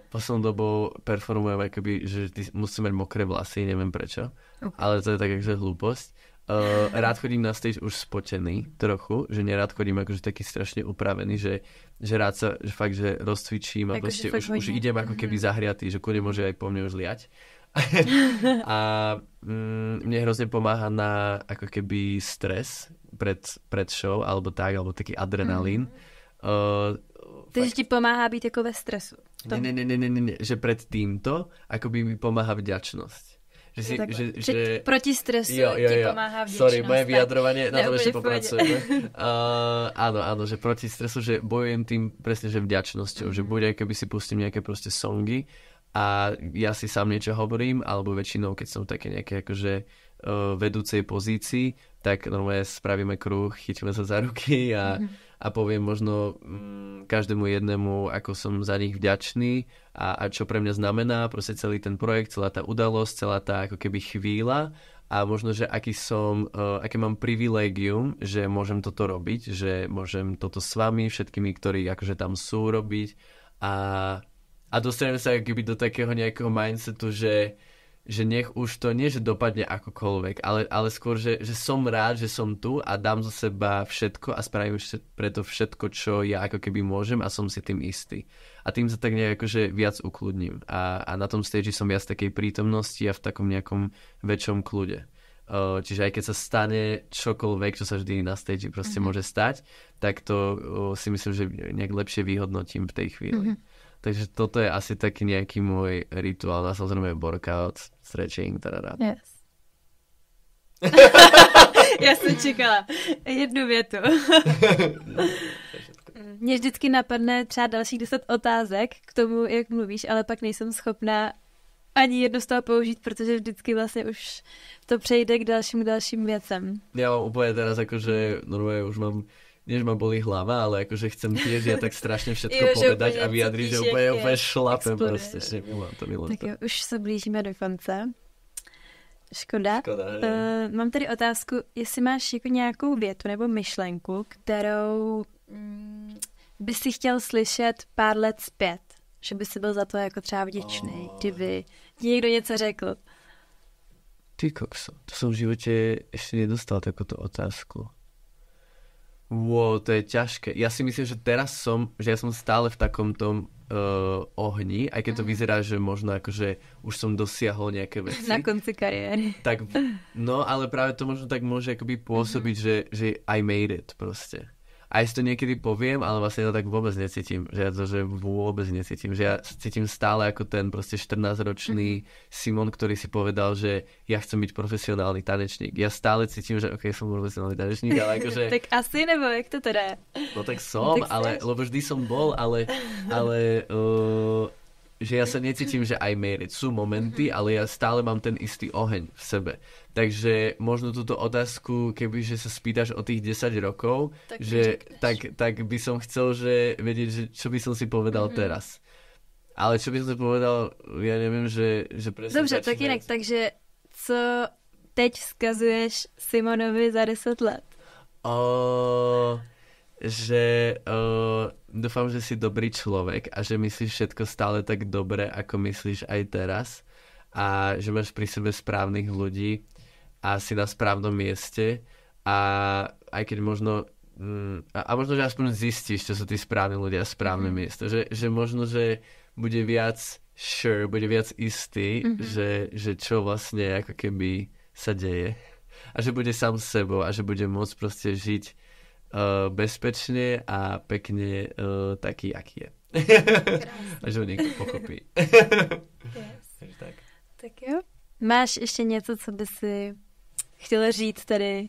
Poslednou dobou performujem akoby, že musím mať mokré vlasy, neviem prečo, ale to je tak akože hlúposť. Rád chodím na stage už spotený trochu, že nerád chodím akože taký strašne upravený, že rád sa, že fakt, že rozcvičím a jako proste už idem ako keby zahriatý, že kudne môže aj po mne už liať. A mne hrozne pomáha na ako keby stres pred show, alebo taký adrenalín. Takže ti pomáhá být jako ve stresu. Nie, že pred týmto akoby mi pomáha vďačnosť. Že proti stresu ti pomáhá vďačnosť. Sorry, moje vyjadrovanie, na to ešte popracujeme. Áno, že proti stresu, že bojujem tým presne, že vďačnosťou, že bude, keby si pustím nejaké proste songy a ja si sám niečo hovorím, alebo väčšinou, keď som v také nejaké akože vedúcej pozícii, tak normálne spravíme kruh, chytíme sa za ruky a poviem možno každému jednému, ako som za nich vďačný a čo pre mňa znamená proste celý ten projekt, celá tá udalosť, celá tá ako keby chvíľa a možno, že aké mám privilégium, že môžem toto robiť, že môžem toto s vami, všetkými, ktorí akože tam sú robiť a dostaneme sa ako keby do takého nejakého mindsetu, že nech už to nie, že dopadne akokoľvek, ale skôr, že som rád, že som tu a dám zo seba všetko a spravím preto všetko, čo ja ako keby môžem a som si tým istý. A tým sa tak nejak akože viac ukludním. A na tom stage som viac takej prítomnosti a v takom nejakom väčšom kľude. Čiže aj keď sa stane čokoľvek, čo sa vždy na stage proste môže stať, tak to si myslím, že nejak lepšie vyhodnotím v tej chvíli. Takže toto je asi taký nejaký môj rituál. Na samozrejme workout, stretching, teda. Yes. Já jsem čekala jednu větu. Mně vždycky napadne třeba dalších 10 otázek k tomu, jak mluvíš, ale pak nejsem schopná ani jedno z toho použít, protože vždycky vlastně už to přejde k dalším věcem. Já mám úplně teraz akože normálne už mám než ma bolí hlava, ale akože chcem tiež ja tak strašne všetko povedať a vyjadriť, že úplne šlapem proste. Tak jo, už se blížíme do konce. Škoda. Mám tady otázku, jestli máš jako nějakou větu nebo myšlenku, kterou by si chtěl slyšet pár let zpět? Že by si byl za to jako třeba vděčný, kdyby ti někdo něco řekl. Ty kokso, to som v živote ešte nedostal takúto otázku. Wow, to je ťažké. Ja si myslím, že teraz ja som stále v takom tom ohni, aj keď to vyzerá, že možno akože už som dosiahol nejaké veci. Na konci kariéry. Tak, no, ale práve to možno tak môže akoby pôsobiť, že I made it proste. Aj si to niekedy poviem, ale vlastne to tak vôbec necítim. Že ja to že vôbec necítim. Že ja cítim stále ako ten proste 14-ročný Simon, ktorý si povedal, že ja chcem byť profesionálny tanečník. Ja stále cítim, že som profesionálny tanečník, ale akože... Tak asi, nebo jak to teda je? No tak som, tak lebo vždy som bol, ale že ja sa necítim, že I made it. Sú momenty, ale ja stále mám ten istý oheň v sebe. Takže možno túto otázku, kebyže sa spýtaš o tých 10 rokov, tak by som chcel vedieť, že čo by som si povedal teraz. Ale čo by som si povedal, ja neviem, že presne... Dobře, tak jinak, takže co teď vzkazuješ Simonovi za 10 let? Dúfam, že si dobrý človek a že myslíš všetko stále tak dobre, ako myslíš aj teraz a že máš pri sebe správnych ľudí a si na správnom mieste a aj keď možno možno, že aspoň zistíš, čo sú tí správni ľudia a správne miesto, že možno, že bude viac bude viac istý, že čo vlastne ako keby sa deje a že bude sám s sebou a že bude môcť proste žiť bezpečne a pekne taký, aký je. A že ho niekto pochopí. Yes. Tak jo. Máš ještě něco, co by si chtěla říct tady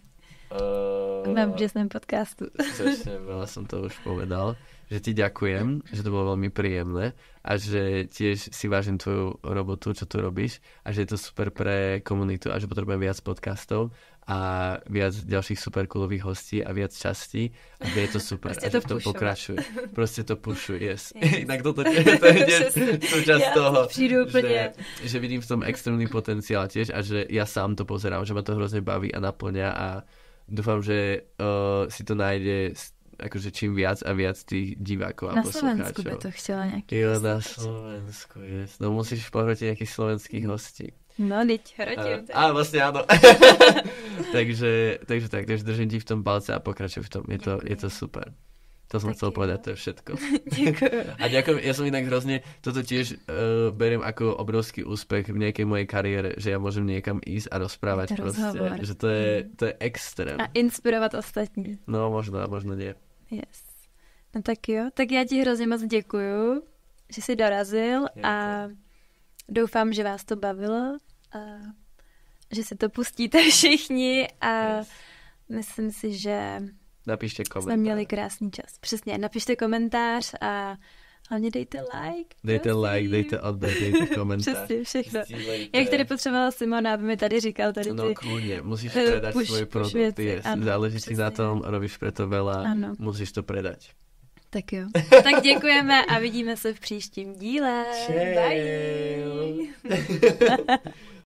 na úžasném podcastu? Začne, veľa som to už povedal. Že ti ďakujem, že to bolo veľmi príjemné a že tiež si vážim tvoju robotu, čo tu robíš a že je to super pre komunitu a že potrebujem viac podcastov a viac ďalších super coolových hostí a viac častí a je to super a že v tom pokračuje. Proste to pušuje, yes. Inak toto je súčasť toho, že vidím v tom extrémny potenciál tiež a že ja sám to pozerám, že ma to hrozne baví a naplňa a dúfam, že si to nájde akože čím viac a viac tých divákov a poslucháčov. Na Slovensku by to chcela nejaký hostí. Na Slovensku, yes. No musíš pohľadiť nejakých slovenských hostí. No, liď, hrotím. Vlastne áno. takže držím ti v tom palce a pokračuj v tom. Je to super. To som chcel povedať, to je všetko. Ďakujem. A ďakujem, ja som inak hrozne, toto tiež beriem ako obrovský úspech v nejakej mojej kariére, že ja môžem niekam ísť a rozprávať proste. Že to je extrém. A inspirovat ostatní. No, možno nie. Yes. No tak jo, tak já ti hrozně moc děkuju, že jsi dorazil a doufám, že vás to bavilo a že si to pustíte všichni a myslím si, že napište komentář. Jsme měli krásný čas. Přesně, napište komentář a hlavně dejte like. Dejte like, dejte odber, dejte komentář. Přesně, všechno. Jak tady potřebovala Simona, aby mi tady říkal tady ty... No kľudne, musíš predať svoj produkt. Záleží si na tom, robíš preto veľa, musíš to predať. Tak jo. Tak děkujeme a vidíme se v příštím díle. Bye.